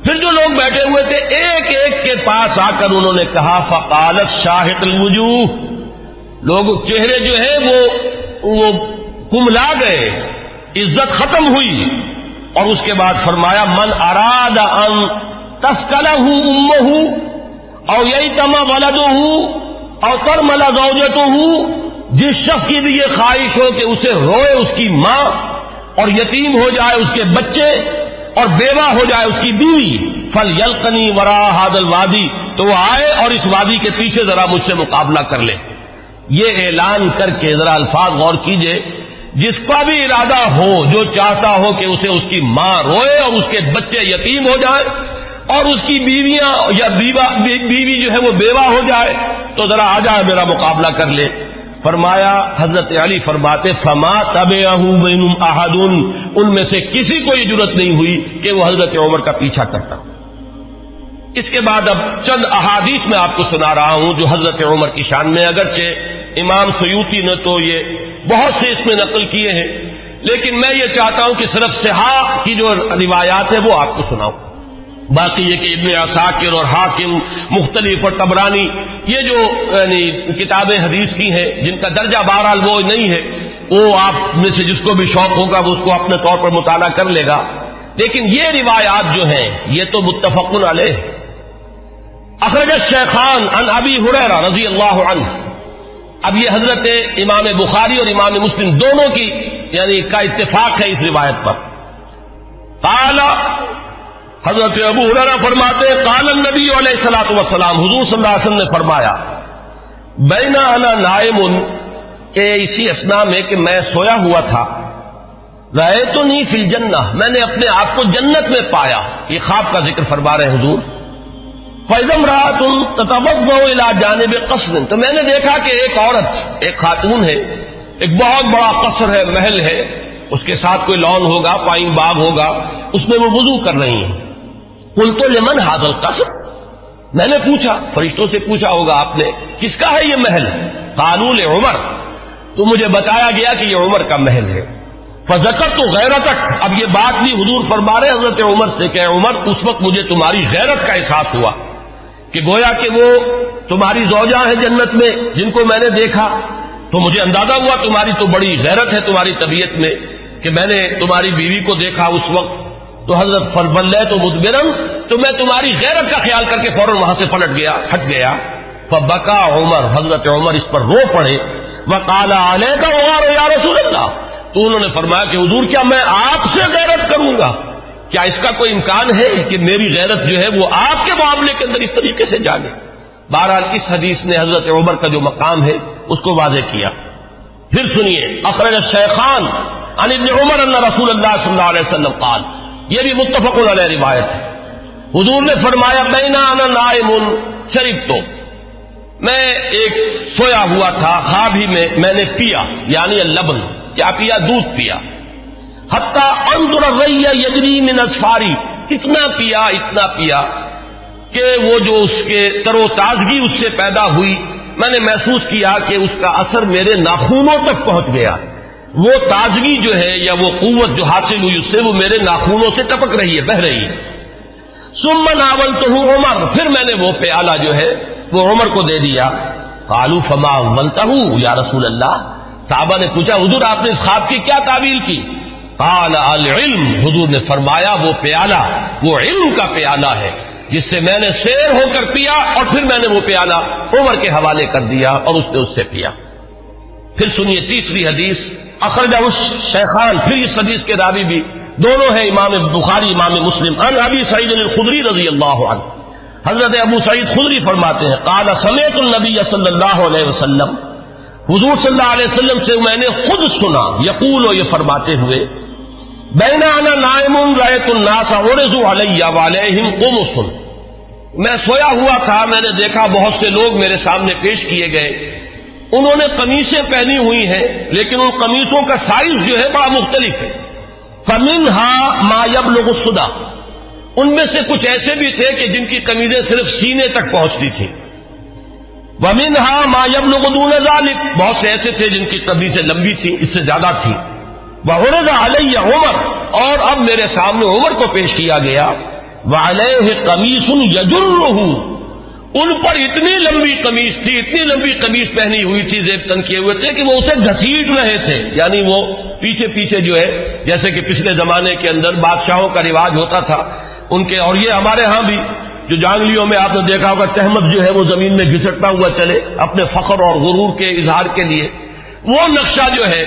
پھر جو لوگ بیٹھے ہوئے تھے ایک ایک کے پاس آ کر انہوں نے کہا فقالت شاہد الوجوہ، لوگ چہرے جو ہیں وہ کملا گئے، عزت ختم ہوئی، اور اس کے بعد فرمایا من اراد ان تسکلہ امہ او ییتم ولدہ او ترمل زوجتہ، جس شخص کی بھی یہ خواہش ہو کہ اسے روئے اس کی ماں اور یتیم ہو جائے اس کے بچے اور بیوہ ہو جائے اس کی بیوی، فلیلقنی وراء ھذا الوادی، تو وہ آئے اور اس وادی کے پیچھے ذرا مجھ سے مقابلہ کر لے۔ یہ اعلان کر کے ذرا الفاظ غور کیجئے، جس کا بھی ارادہ ہو، جو چاہتا ہو کہ اسے اس کی ماں روئے اور اس کے بچے یتیم ہو جائے اور اس کی بیویاں یا بیوی جو ہے وہ بیوہ ہو جائے، تو ذرا آ جائے میرا مقابلہ کر لے۔ فرمایا حضرت علی فرماتے فما تبعہ منہم احد، ان میں سے کسی کو یہ جرأت نہیں ہوئی کہ وہ حضرت عمر کا پیچھا کرتا۔ اس کے بعد اب چند احادیث میں آپ کو سنا رہا ہوں جو حضرت عمر کی شان میں، اگرچہ امام سیوطی نے تو یہ بہت سے اس میں نقل کیے ہیں، لیکن میں یہ چاہتا ہوں کہ صرف صحاح کی جو روایات ہیں وہ آپ کو سناؤں۔ باقی یہ کہ ابن عساکر اور حاکم مختلف اور طبرانی یہ جو یعنی کتابیں حدیث کی ہیں جن کا درجہ بہرحال وہ نہیں ہے، وہ آپ میں سے جس کو بھی شوق ہوگا وہ اس کو اپنے طور پر مطالعہ کر لے گا، لیکن یہ روایات جو ہیں یہ تو متفق علیہ۔ اخرج الشیخان عن ابی ہریرہ رضی اللہ عنہ، اب یہ حضرت امام بخاری اور امام مسلم دونوں کی یعنی کا اتفاق ہے اس روایت پر۔ قال، حضرت ابو ہریرہ فرماتے ہیں قال النبی علیہ الصلوۃ والسلام، حضور صلی اللہ علیہ وسلم نے فرمایا بین انا نائم، کہ اسی اثنا میں کہ میں سویا ہوا تھا، رأیتنی فی الجنہ، میں نے اپنے آپ کو جنت میں پایا، یہ خواب کا ذکر فرما رہے ہیں حضور۔ فَإِذَا امْرَأَةٌ تَتَوَضَّأُ إِلَىٰ جَانِبِ قَصْرٍ، تو میں نے دیکھا کہ ایک عورت، ایک خاتون ہے، ایک بہت بڑا قصر ہے، محل ہے، اس کے ساتھ کوئی لان ہوگا، پائن باغ ہوگا، اس میں وہ وضو کر رہی ہیں۔ قلت لمن هذا القصر، میں نے پوچھا، فرشتوں سے پوچھا ہوگا آپ نے، کس کا ہے یہ محل؟ قالوا لعمر، تو مجھے بتایا گیا کہ یہ عمر کا محل ہے۔ فذکرت غیرتک، اب یہ بات بھی حضور فرما رہے حضرت عمر سے کہ عمر اس وقت مجھے تمہاری غیرت کا احساس ہوا کہ گویا کہ وہ تمہاری زوجہ ہیں جنت میں جن کو میں نے دیکھا، تو مجھے اندازہ ہوا تمہاری تو بڑی غیرت ہے تمہاری طبیعت میں کہ میں نے تمہاری بیوی کو دیکھا اس وقت، تو حضرت فَلَّيْتُ مُدْبِرًا، تو میں تمہاری غیرت کا خیال کر کے فوراً وہاں سے ہٹ گیا۔ فبکا عمر، حضرت عمر اس پر رو پڑے۔ وقال علیک غار یا رسول اللہ، تو انہوں نے فرمایا کہ حضور کیا میں آپ سے غیرت کروں گا؟ کیا اس کا کوئی امکان ہے کہ میری غیرت جو ہے وہ آپ کے معاملے کے اندر اس طریقے سے جاگے؟ بہرحال اس حدیث نے حضرت عمر کا جو مقام ہے اس کو واضح کیا۔ پھر سنیے، اخرج الشیخان عن ابن عمر ان رسول اللہ صلی اللہ علیہ وسلم قال، یہ بھی متفق علیہ روایت ہے، حضور نے فرمایا بین انا نائم شربت، میں ایک سویا ہوا تھا، خواب ہی میں نے پیا، یعنی اللبن، کیا پیا؟ دودھ پیا۔ حتی انظر الری یجری من اصفاری، اتنا پیا کہ وہ جو اس کے تر و تازگی اس سے پیدا ہوئی، میں نے محسوس کیا کہ اس کا اثر میرے ناخنوں تک پہنچ گیا، وہ تازگی جو ہے یا وہ قوت جو حاصل ہوئی اس سے وہ میرے ناخنوں سے ٹپک رہی ہے، بہہ رہی ہے۔ ثم ناولتہ عمر، پھر میں نے وہ پیالہ جو ہے وہ عمر کو دے دیا۔ قالوا فما اولتہ یا رسول اللہ، صحابہ نے پوچھا حضور آپ نے اس خواب کی کیا تعبیر کی؟ قال العلم، حضور نے فرمایا وہ پیالہ وہ علم کا پیالہ ہے جس سے میں نے سیر ہو کر پیا، اور پھر میں نے وہ پیالہ عمر کے حوالے کر دیا اور اس نے اس سے پیا۔ پھر سنیے تیسری حدیث، اخرجہ الشیخان، پھر اس حدیث کے راوی بھی دونوں ہیں امام بخاری امام مسلم، عن ابی سعید الخدری رضی اللہ عنہ، حضرت ابو سعید خدری فرماتے ہیں قال سمعت النبی صلی اللہ علیہ وسلم، حضور صلی اللہ علیہ وسلم سے میں نے خود سنا، یقول، یہ فرماتے ہوئے بین انا نائم رأیت الناس عرضوا علی وعلیہم قمص، میں سویا ہوا تھا، میں نے دیکھا بہت سے لوگ میرے سامنے پیش کیے گئے، انہوں نے قمیصیں پہنی ہوئی ہیں لیکن ان قمیصوں کا سائز جو ہے بڑا مختلف ہے۔ فمنها ما يبلغ الصدى، ان میں سے کچھ ایسے بھی تھے کہ جن کی قمیضیں صرف سینے تک پہنچتی تھیں۔ ومنها ما يبلغ دون ذلك، بہت سے ایسے تھے جن کی قمیضیں لمبی تھیں، اس سے زیادہ تھیں۔ وعرض علی عمر، اور اب میرے سامنے عمر کو پیش کیا گیا، وعلیہ قمیص یجرہ، ان پر اتنی لمبی قمیص تھی، اتنی لمبی قمیص پہنی ہوئی تھی، زیب تن کیے ہوئے تھے کہ وہ اسے گھسیٹ رہے تھے، یعنی وہ پیچھے پیچھے جو ہے، جیسے کہ پچھلے زمانے کے اندر بادشاہوں کا رواج ہوتا تھا ان کے، اور یہ ہمارے ہاں بھی جو جانگلیوں میں آپ نے دیکھا ہوگا تہمت جو ہے وہ زمین میں گھسٹتا ہوا چلے اپنے فخر اور غرور کے اظہار کے لیے، وہ نقشہ جو ہے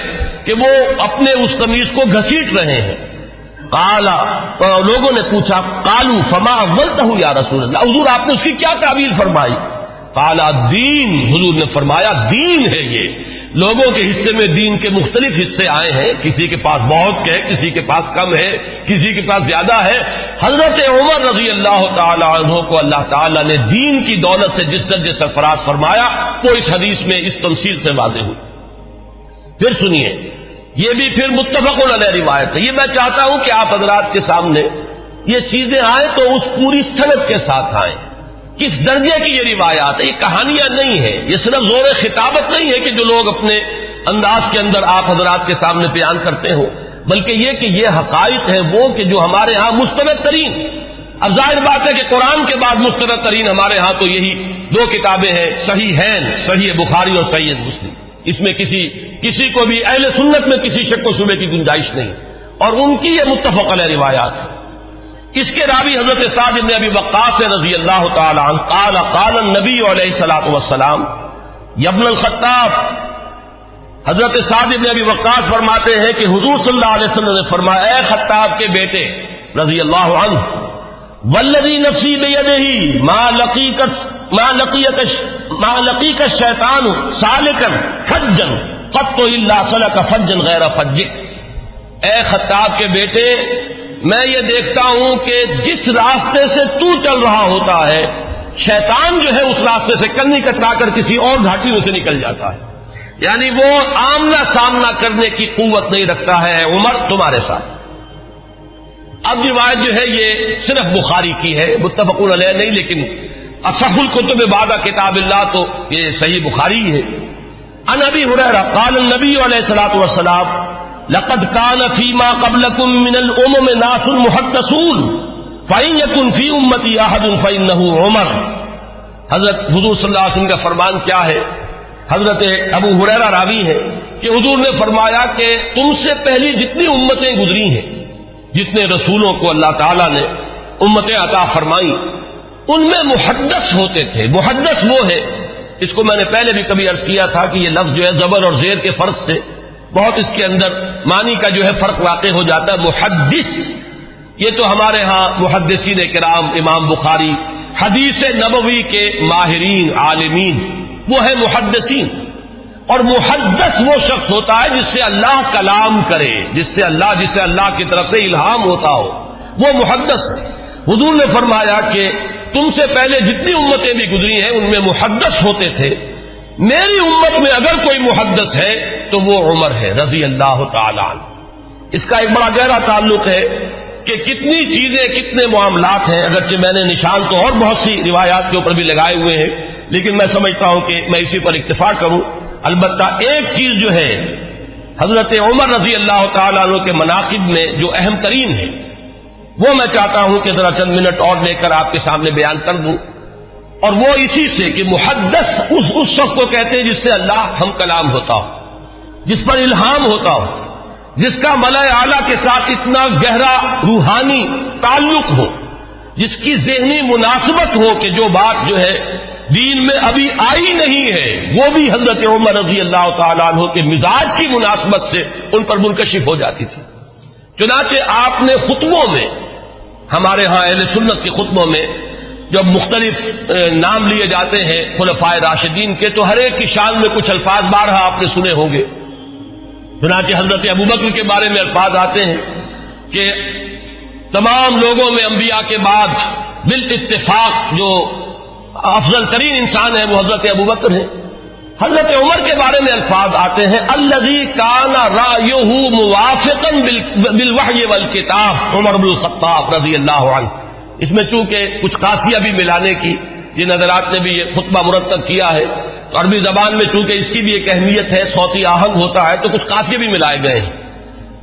کہ وہ اپنے اس قمیص کو گھسیٹ رہے ہیں۔ قالا، تو لوگوں نے پوچھا قالو فما اولتہ یا رسول اللہ، حضور آپ نے اس کی کیا تعبیر فرمائی؟ قالا دین، حضور نے فرمایا دین ہے، یہ لوگوں کے حصے میں دین کے مختلف حصے آئے ہیں، کسی کے پاس بہت ہے، کسی کے پاس کم ہے، کسی کے پاس زیادہ ہے۔ حضرت عمر رضی اللہ تعالی عنہ کو اللہ تعالی نے دین کی دولت سے جس درجے سرفراز فرمایا وہ اس حدیث میں اس تمثیل سے واضح ہوئی۔ پھر سنیے، یہ بھی پھر متفق علیہ روایت ہے، یہ میں چاہتا ہوں کہ آپ حضرات کے سامنے یہ چیزیں آئیں تو اس پوری سند کے ساتھ آئیں، کس درجے کی یہ روایات ہے، یہ کہانیاں نہیں ہیں، یہ صرف زور خطابت نہیں ہے کہ جو لوگ اپنے انداز کے اندر آپ حضرات کے سامنے بیان کرتے ہوں، بلکہ یہ کہ یہ حقائق ہیں وہ کہ جو ہمارے ہاں مستند ترین اب ظاہر بات ہے کہ قرآن کے بعد مستند ترین ہمارے ہاں تو یہی دو کتابیں ہیں، صحیحین، صحیح بخاری اور صحیح مسلم. اس میں کسی کو بھی اہل سنت میں کسی شک و شبے کی گنجائش نہیں، اور ان کی یہ متفق علیہ روایات ہیں. اس کے راوی حضرت سعد بن ابی وقاص رضی اللہ تعالی عنہ قال قال النبی علیہ الصلوۃ والسلام یا ابن الخطاب. حضرت سعد بن ابی وقاص فرماتے ہیں کہ حضور صلی اللہ علیہ وسلم نے فرمایا، اے خطاب کے بیٹے رضی اللہ عنہ، والذی نفسی بیدہ ما لقیک الشیطان سالکا فجا قط الا سلک فجا غیر فجک. اے خطاب کے بیٹے، میں یہ دیکھتا ہوں کہ جس راستے سے تو چل رہا ہوتا ہے، شیطان جو ہے اس راستے سے کنی کترا کر کسی اور گھاٹی میں سے نکل جاتا ہے. یعنی وہ آمنا سامنا کرنے کی قوت نہیں رکھتا ہے عمر تمہارے ساتھ. اب روایت جو ہے یہ صرف بخاری کی ہے، متفق علیہ نہیں، لیکن اصح الکتب بعد کتاب اللہ تو یہ صحیح بخاری ہے. عن ابی ہریرہ قال النبی علیہ الصلوۃ والسلام لقد كان فيما قبلكم من الامم ناس محدثون فإن يكن في امتي احد فإنه عمر. حضرت حضور صلی اللہ علیہ وسلم کا فرمان کیا ہے؟ حضرت ابو ہریرہ راوی ہے کہ حضور نے فرمایا کہ تم سے پہلی جتنی امتیں گزری ہیں، جتنے رسولوں کو اللہ تعالیٰ نے امتیں عطا فرمائیں، ان میں محدث ہوتے تھے. محدث وہ ہے، اس کو میں نے پہلے بھی کبھی عرض کیا تھا کہ یہ لفظ جو ہے زبر اور زیر کے فرق سے بہت اس کے اندر معنی کا جو ہے فرق واقع ہو جاتا ہے. محدث یہ تو ہمارے ہاں محدثین کرام، امام بخاری، حدیث نبوی کے ماہرین عالمین، وہ ہے محدثین. اور محدث وہ شخص ہوتا ہے جس سے اللہ کلام کرے، جس سے اللہ کی طرف سے الہام ہوتا ہو، وہ محدث ہے. حضور نے فرمایا کہ تم سے پہلے جتنی امتیں بھی گزری ہیں ان میں محدث ہوتے تھے، میری امت میں اگر کوئی محدث ہے تو وہ عمر ہے رضی اللہ تعالی عنہ. اس کا ایک بڑا گہرا تعلق ہے کہ کتنی چیزیں، کتنے معاملات ہیں. اگرچہ میں نے نشان تو اور بہت سی روایات کے اوپر بھی لگائے ہوئے ہیں، لیکن میں سمجھتا ہوں کہ میں اسی پر اکتفا کروں. البتہ ایک چیز جو ہے حضرت عمر رضی اللہ تعالیٰ عنہ کے مناقب میں جو اہم ترین ہے، وہ میں چاہتا ہوں کہ ذرا چند منٹ اور لے کر آپ کے سامنے بیان کر دوں. اور وہ اسی سے کہ محدث اس شخص کو کہتے ہیں جس سے اللہ ہم کلام ہوتا ہو، جس پر الہام ہوتا ہو، جس کا ملائے اعلیٰ کے ساتھ اتنا گہرا روحانی تعلق ہو، جس کی ذہنی مناسبت ہو کہ جو بات جو ہے دین میں ابھی آئی نہیں ہے وہ بھی حضرت عمر رضی اللہ تعالیٰ عنہ کے مزاج کی مناسبت سے ان پر منکشف ہو جاتی تھی. چنانچہ آپ نے خطبوں میں، ہمارے ہاں اہل سنت کے خطبوں میں جب مختلف نام لیے جاتے ہیں خلفائے راشدین کے، تو ہر ایک کی شان میں کچھ الفاظ بارہا آپ نے سنے ہوں گے. چنانچہ حضرت ابوبکر کے بارے میں الفاظ آتے ہیں کہ تمام لوگوں میں انبیاء کے بعد بالاتفاق جو افضل ترین انسان ہے وہ حضرت ابوبکر ہیں. حضرت عمر کے بارے میں الفاظ آتے ہیں الذی کان رأیہ موافقا بالوحی والکتاب، عمر بن الخطاب رضی اللہ عنہ. اس میں چونکہ کچھ قافیہ بھی ملانے کی جن حضرات نے بھی یہ خطبہ مرتب کیا ہے، تو عربی زبان میں چونکہ اس کی بھی ایک اہمیت ہے، صوتی آہنگ ہوتا ہے، تو کچھ قافیے بھی ملائے گئے ہیں.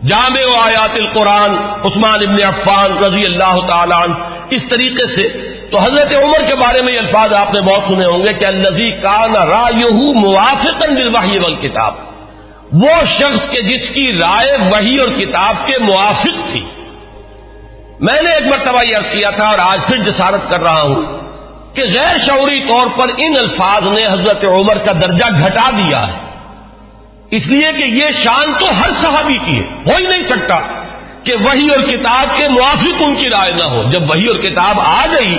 جامع آیات القرآن عثمان ابن عفان رضی اللہ تعالی عنہ. اس طریقے سے تو حضرت عمر کے بارے میں یہ الفاظ آپ نے بہت سنے ہوں گے کہ الذی کان رأیہ موافقا بالوحی والکتاب، وہ شخص کے جس کی رائے وحی اور کتاب کے موافق تھی. میں نے ایک مرتبہ یہ عرض کیا تھا اور آج پھر جسارت کر رہا ہوں کہ غیر شعوری طور پر ان الفاظ نے حضرت عمر کا درجہ گھٹا دیا ہے، اس لیے کہ یہ شان تو ہر صحابی کی ہے. ہو ہی نہیں سکتا کہ وحی اور کتاب کے موافق ان کی رائے نہ ہو. جب وحی اور کتاب آ گئی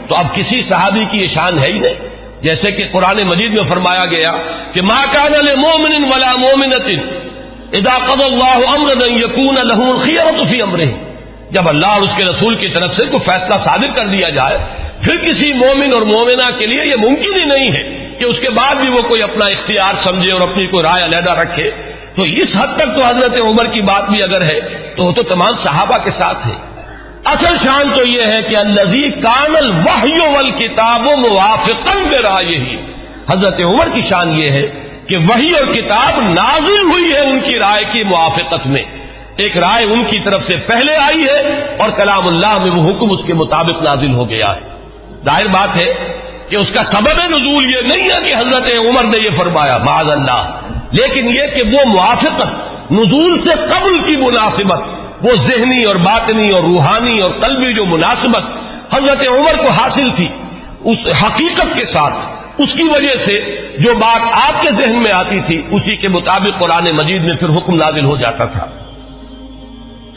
تو اب کسی صحابی کی یہ شان ہے ہی نہیں. جیسے کہ قرآن مجید میں فرمایا گیا کہ ما کان لمؤمن ولا مؤمنۃ اذا قضى الله امرا ان يكون له الخيرة في امره. جب اللہ اور اس کے رسول کی طرف سے کوئی فیصلہ صادر کر دیا جائے، پھر کسی مومن اور مومنہ کے لیے یہ ممکن ہی نہیں ہے کہ اس کے بعد بھی وہ کوئی اپنا اختیار سمجھے اور اپنی کوئی رائے علیحدہ رکھے. تو اس حد تک تو حضرت عمر کی بات بھی اگر ہے تو وہ تو تمام صحابہ کے ساتھ ہے. اصل شان تو یہ ہے کہ الذی کان الوحی والکتاب موافقا برائیہ. حضرت عمر کی شان یہ ہے کہ وحی اور کتاب نازل ہوئی ہے ان کی رائے کی موافقت میں. ایک رائے ان کی طرف سے پہلے آئی ہے اور کلام اللہ میں وہ حکم اس کے مطابق نازل ہو گیا ہے۔ ظاہر بات ہے کہ اس کا سبب نزول یہ نہیں ہے کہ حضرت عمر نے یہ فرمایا معاذ اللہ، لیکن یہ کہ وہ موافقت نزول سے قبل کی مناسبت، وہ ذہنی اور باطنی اور روحانی اور قلبی جو مناسبت حضرت عمر کو حاصل تھی اس حقیقت کے ساتھ، اس کی وجہ سے جو بات آپ کے ذہن میں آتی تھی اسی کے مطابق قرآن مجید میں پھر حکم نازل ہو جاتا تھا۔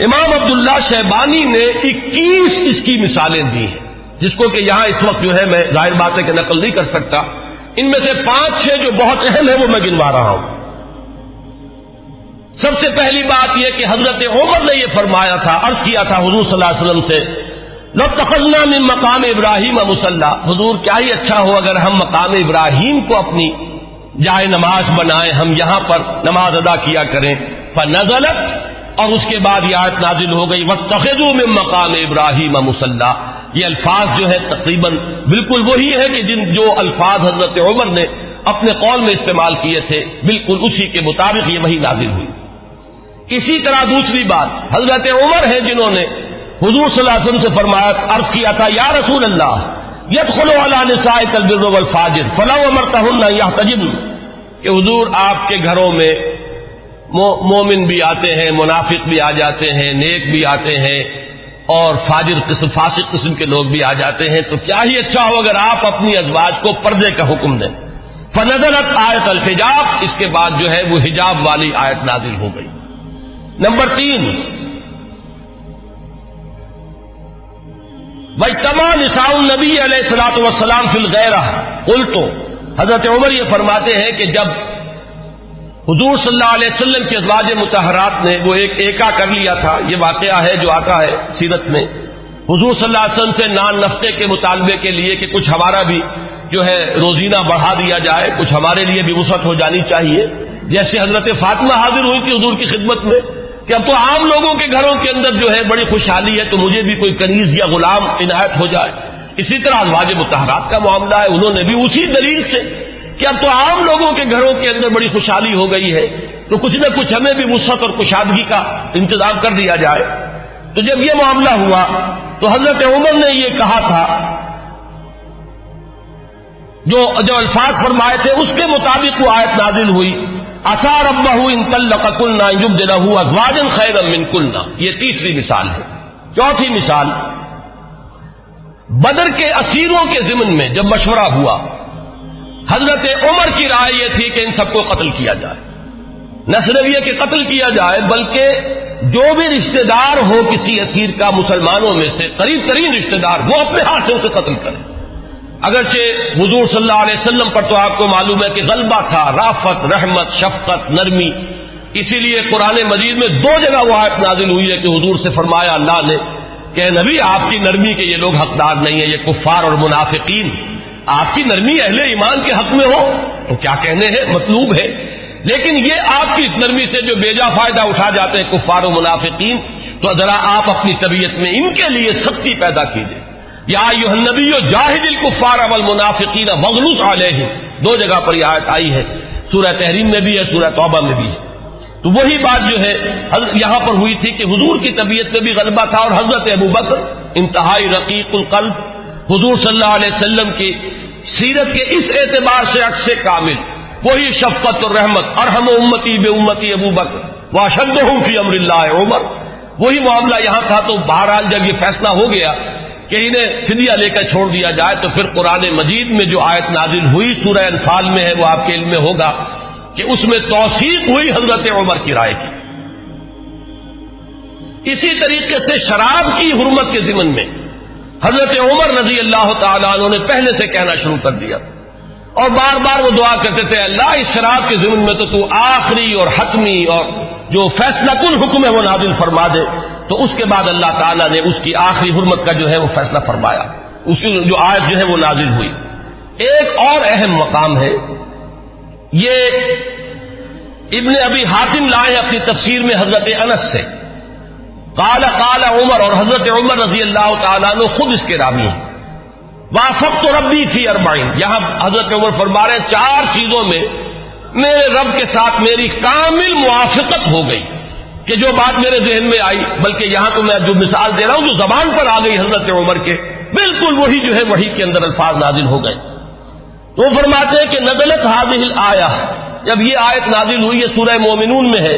امام عبداللہ شیبانی نے 21 اس کی مثالیں دی ہیں، جس کو کہ یہاں اس وقت جو ہے میں ظاہر بات ہے کہ نقل نہیں کر سکتا۔ ان میں سے 5-6 جو بہت اہم ہیں وہ میں گنوا رہا ہوں۔ سب سے پہلی بات یہ کہ حضرت عمر نے یہ فرمایا تھا، عرض کیا تھا حضور صلی اللہ علیہ وسلم سے، لَاتَّخَذْنَا مِن مقام ابراہیم مصلی، حضور کیا ہی اچھا ہو اگر ہم مقام ابراہیم کو اپنی جائے نماز بنائیں، ہم یہاں پر نماز ادا کیا کریں۔ فنزلت، اور اس کے بعد یہ آیت نازل ہو گئی وَاتَّخِذُوا مِن مقام ابراہیم مصلی۔ یہ الفاظ جو ہے تقریباً بالکل وہی ہے کہ جو الفاظ حضرت عمر نے اپنے قول میں استعمال کیے تھے، بالکل اسی کے مطابق یہ وہی نازل ہوئی۔ اسی طرح دوسری بات، حضرت عمر ہیں جنہوں نے حضور صلی اللہ علیہ وسلم سے فرمایا، عرض کیا تھا یا رسول اللہ يدخل على نسائك البر والفاجر فلو امرتهن يحتجبن، کہ حضور آپ کے گھروں میں مومن بھی آتے ہیں، منافق بھی آ جاتے ہیں، نیک بھی آتے ہیں اور فاجر قسم فاسق قسم کے لوگ بھی آ جاتے ہیں، تو کیا ہی اچھا ہو اگر آپ اپنی ازواج کو پردے کا حکم دیں۔ فنزلت آیت الحجاب، اس کے بعد جو ہے وہ حجاب والی آیت نازل ہو گئی۔ نمبر 3، وَاجْتَمَعَ نِسَاءُ النَّبِيِّ علیہ الصلوۃ والسلام فی الغیرہ، قلت، حضرت عمر یہ فرماتے ہیں کہ جب حضور صلی اللہ علیہ وسلم کی ازواج مطہرات نے وہ ایک ایکا کر لیا تھا، یہ واقعہ ہے جو آتا ہے سیرت میں، حضور صلی اللہ علیہ وسلم سے نان نفقے کے مطالبے کے لیے کہ کچھ ہمارا بھی جو ہے روزینہ بڑھا دیا جائے، کچھ ہمارے لیے بھی وسعت ہو جانی چاہیے، جیسے حضرت فاطمہ حاضر ہوئی تھی حضور کی خدمت میں کہ اب تو عام لوگوں کے گھروں کے اندر جو ہے بڑی خوشحالی ہے، تو مجھے بھی کوئی کنیز یا غلام عنایت ہو جائے۔ اسی طرح ازواج مطہرات کا معاملہ ہے، انہوں نے بھی اسی دلیل سے کہ اب تو عام لوگوں کے گھروں کے اندر بڑی خوشحالی ہو گئی ہے، تو کچھ نہ کچھ ہمیں بھی وسعت اور کشادگی کا انتظام کر دیا جائے۔ تو جب یہ معاملہ ہوا تو حضرت عمر نے یہ کہا تھا، جو الفاظ فرمائے تھے اس کے مطابق وہ آیت نازل ہوئی، عسى ربه ان طلقكن ان يبدله ازواجا خيرا منكن۔ یہ تیسری مثال ہے۔ چوتھی مثال، بدر کے اسیروں کے ضمن میں جب مشورہ ہوا، حضرت عمر کی رائے یہ تھی کہ ان سب کو قتل کیا جائے، نہ صرف یہ کہ قتل کیا جائے بلکہ جو بھی رشتہ دار ہو کسی اسیر کا مسلمانوں میں سے، قریب ترین رشتہ دار، وہ اپنے ہاتھ سے اسے قتل کرے۔ اگرچہ حضور صلی اللہ علیہ وسلم پر تو آپ کو معلوم ہے کہ غلبہ تھا، رافت، رحمت، شفقت، نرمی، اسی لیے قرآن مجید میں 2 جگہ وہ آیت نازل ہوئی ہے کہ حضور سے فرمایا اللہ نے کہ نبی آپ کی نرمی کے یہ لوگ حقدار نہیں ہیں، یہ کفار اور منافقین، آپ کی نرمی اہل ایمان کے حق میں ہو تو کیا کہنے ہیں، مطلوب ہے، لیکن یہ آپ کی نرمی سے جو بیجا فائدہ اٹھا جاتے ہیں کفار و منافقین، تو ذرا آپ اپنی طبیعت میں ان کے لیے سختی پیدا کیجیے۔ یا ایھا النبی جاہد الکفار والمنافقین واغلظ علیہم، 2 جگہ پر یہ آیت آئی ہے، سورہ تحریم میں بھی ہے، سورہ توبہ میں بھی ہے۔ تو وہی بات جو ہے یہاں پر ہوئی تھی کہ حضور کی طبیعت میں بھی غلبہ تھا، اور حضرت ابوبکر انتہائی رقیق القلب، حضور صلی اللہ علیہ وسلم کی سیرت کے اس اعتبار سے عکس کامل، وہی شفقت اور رحمت، ارحم امتی بامتی ابوبکر واشدہم فی امر اللہ عمر، وہی معاملہ یہاں تھا۔ تو بہرحال جب یہ فیصلہ ہو گیا کہ انہیں فدیہ لے کر چھوڑ دیا جائے، تو پھر قرآن مجید میں جو آیت نازل ہوئی سورہ انفال میں ہے، وہ آپ کے علم میں ہوگا کہ اس میں توثیق ہوئی حضرت عمر کی رائے کی۔ اسی طریقے سے شراب کی حرمت کے ضمن میں حضرت عمر رضی اللہ تعالیٰ عنہ نے پہلے سے کہنا شروع کر دیا، اور بار بار وہ دعا کرتے تھے اللہ اس شراب کے ضمن میں تو آخری اور حتمی اور جو فیصلہ کن حکم ہے وہ نازل فرما دے۔ تو اس کے بعد اللہ تعالیٰ نے اس کی آخری حرمت کا جو ہے وہ فیصلہ فرمایا، اس کی جو آیت جو ہے وہ نازل ہوئی۔ ایک اور اہم مقام ہے، یہ ابن ابی حاتم لائے اپنی تفسیر میں حضرت انس سے، قال عمر، اور حضرت عمر رضی اللہ تعالیٰ عنہ خود اس کے راوی ہیں، وافقت ربی فی 40، یہاں حضرت عمر فرما رہے ہیں 4 چیزوں میں میرے رب کے ساتھ میری کامل موافقت ہو گئی۔ کہ جو بات میرے ذہن میں آئی، بلکہ یہاں تو میں جو مثال دے رہا ہوں جو زبان پر آ گئی حضرت عمر کے، بالکل وہی جو ہے وحی کے اندر الفاظ نازل ہو گئے۔ تو وہ فرماتے ہیں کہ نزلت هذه الآیہ، جب یہ آیت نازل ہوئی، یہ سورہ مومنون میں ہے،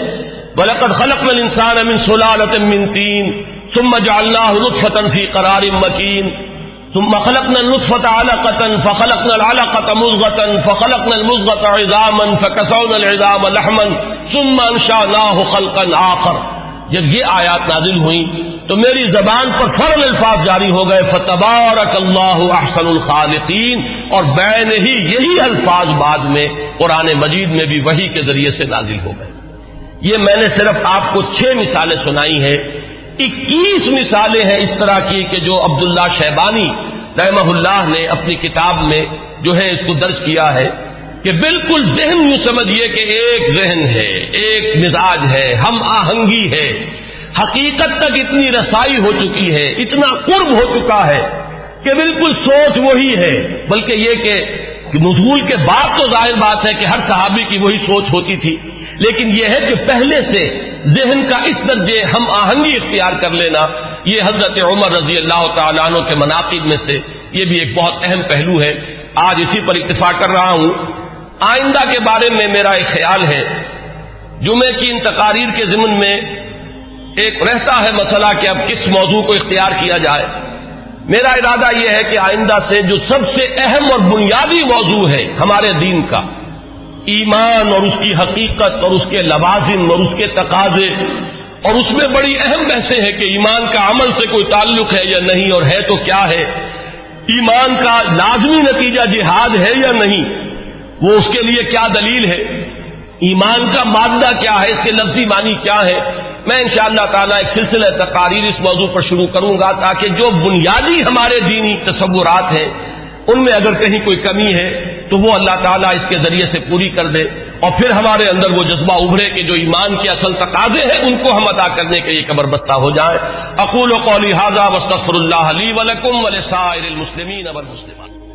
وَلَقَدْ خَلَقْنَا الْإِنسَانَ مِنْ سُلَالَةٍ مِّن طِينٍ ثُمَّ جَعَلْنَاهُ نُطْفَةً فِي قَرَارٍ مَّكِينٍ ثم خلقنا النطفة علقة فخلقنا العلقة مضغة فخلقنا المضغة عظاما فكسونا العظام لحما ثم انشأناه خلقا آخر۔ جب یہ آیات نازل ہوئیں تو میری زبان پر فوراً الفاظ جاری ہو گئے، فتبارک اللہ احسن الخالقین، اور بین ہی یہی الفاظ بعد میں قرآن مجید میں بھی وحی کے ذریعے سے نازل ہو گئے۔ یہ میں نے صرف آپ کو 6 مثالیں سنائی ہیں، 21 مثالیں ہیں اس طرح کی کہ جو عبداللہ شیبانی رحمہ اللہ نے اپنی کتاب میں جو ہے اس کو درج کیا ہے، کہ بالکل ذہن یوں سمجھیے کہ ایک ذہن ہے، ایک مزاج ہے، ہم آہنگی ہے، حقیقت تک اتنی رسائی ہو چکی ہے، اتنا قرب ہو چکا ہے کہ بالکل سوچ وہی ہے، بلکہ یہ کہ نزول کے بعد تو ظاہر بات ہے کہ ہر صحابی کی وہی سوچ ہوتی تھی، لیکن یہ ہے کہ پہلے سے ذہن کا اس درجے ہم آہنگی اختیار کر لینا، یہ حضرت عمر رضی اللہ تعالیٰ عنہ کے مناقب میں سے یہ بھی ایک بہت اہم پہلو ہے۔ آج اسی پر اتفاق کر رہا ہوں۔ آئندہ کے بارے میں میرا ایک خیال ہے، جمعے کی ان تقاریر کے ضمن میں ایک رہتا ہے مسئلہ کہ اب کس موضوع کو اختیار کیا جائے۔ میرا ارادہ یہ ہے کہ آئندہ سے جو سب سے اہم اور بنیادی موضوع ہے ہمارے دین کا، ایمان اور اس کی حقیقت اور اس کے لوازم اور اس کے تقاضے، اور اس میں بڑی اہم بحثیں ہیں کہ ایمان کا عمل سے کوئی تعلق ہے یا نہیں، اور ہے تو کیا ہے، ایمان کا لازمی نتیجہ جہاد ہے یا نہیں، وہ اس کے لیے کیا دلیل ہے، ایمان کا مادہ کیا ہے، اس کے لفظی معنی کیا ہے۔ میں انشاءاللہ تعالیٰ ایک سلسلہ تقاریر اس موضوع پر شروع کروں گا تاکہ جو بنیادی ہمارے دینی تصورات ہیں ان میں اگر کہیں کوئی کمی ہے تو وہ اللہ تعالیٰ اس کے ذریعے سے پوری کر دے، اور پھر ہمارے اندر وہ جذبہ ابھرے کہ جو ایمان کے اصل تقاضے ہیں ان کو ہم ادا کرنے کے لیے کمر بستہ ہو جائیں۔ اقول قولی ھذا واستغفر اللہ لی ولکم ولسائر المسلمین والمسلمات۔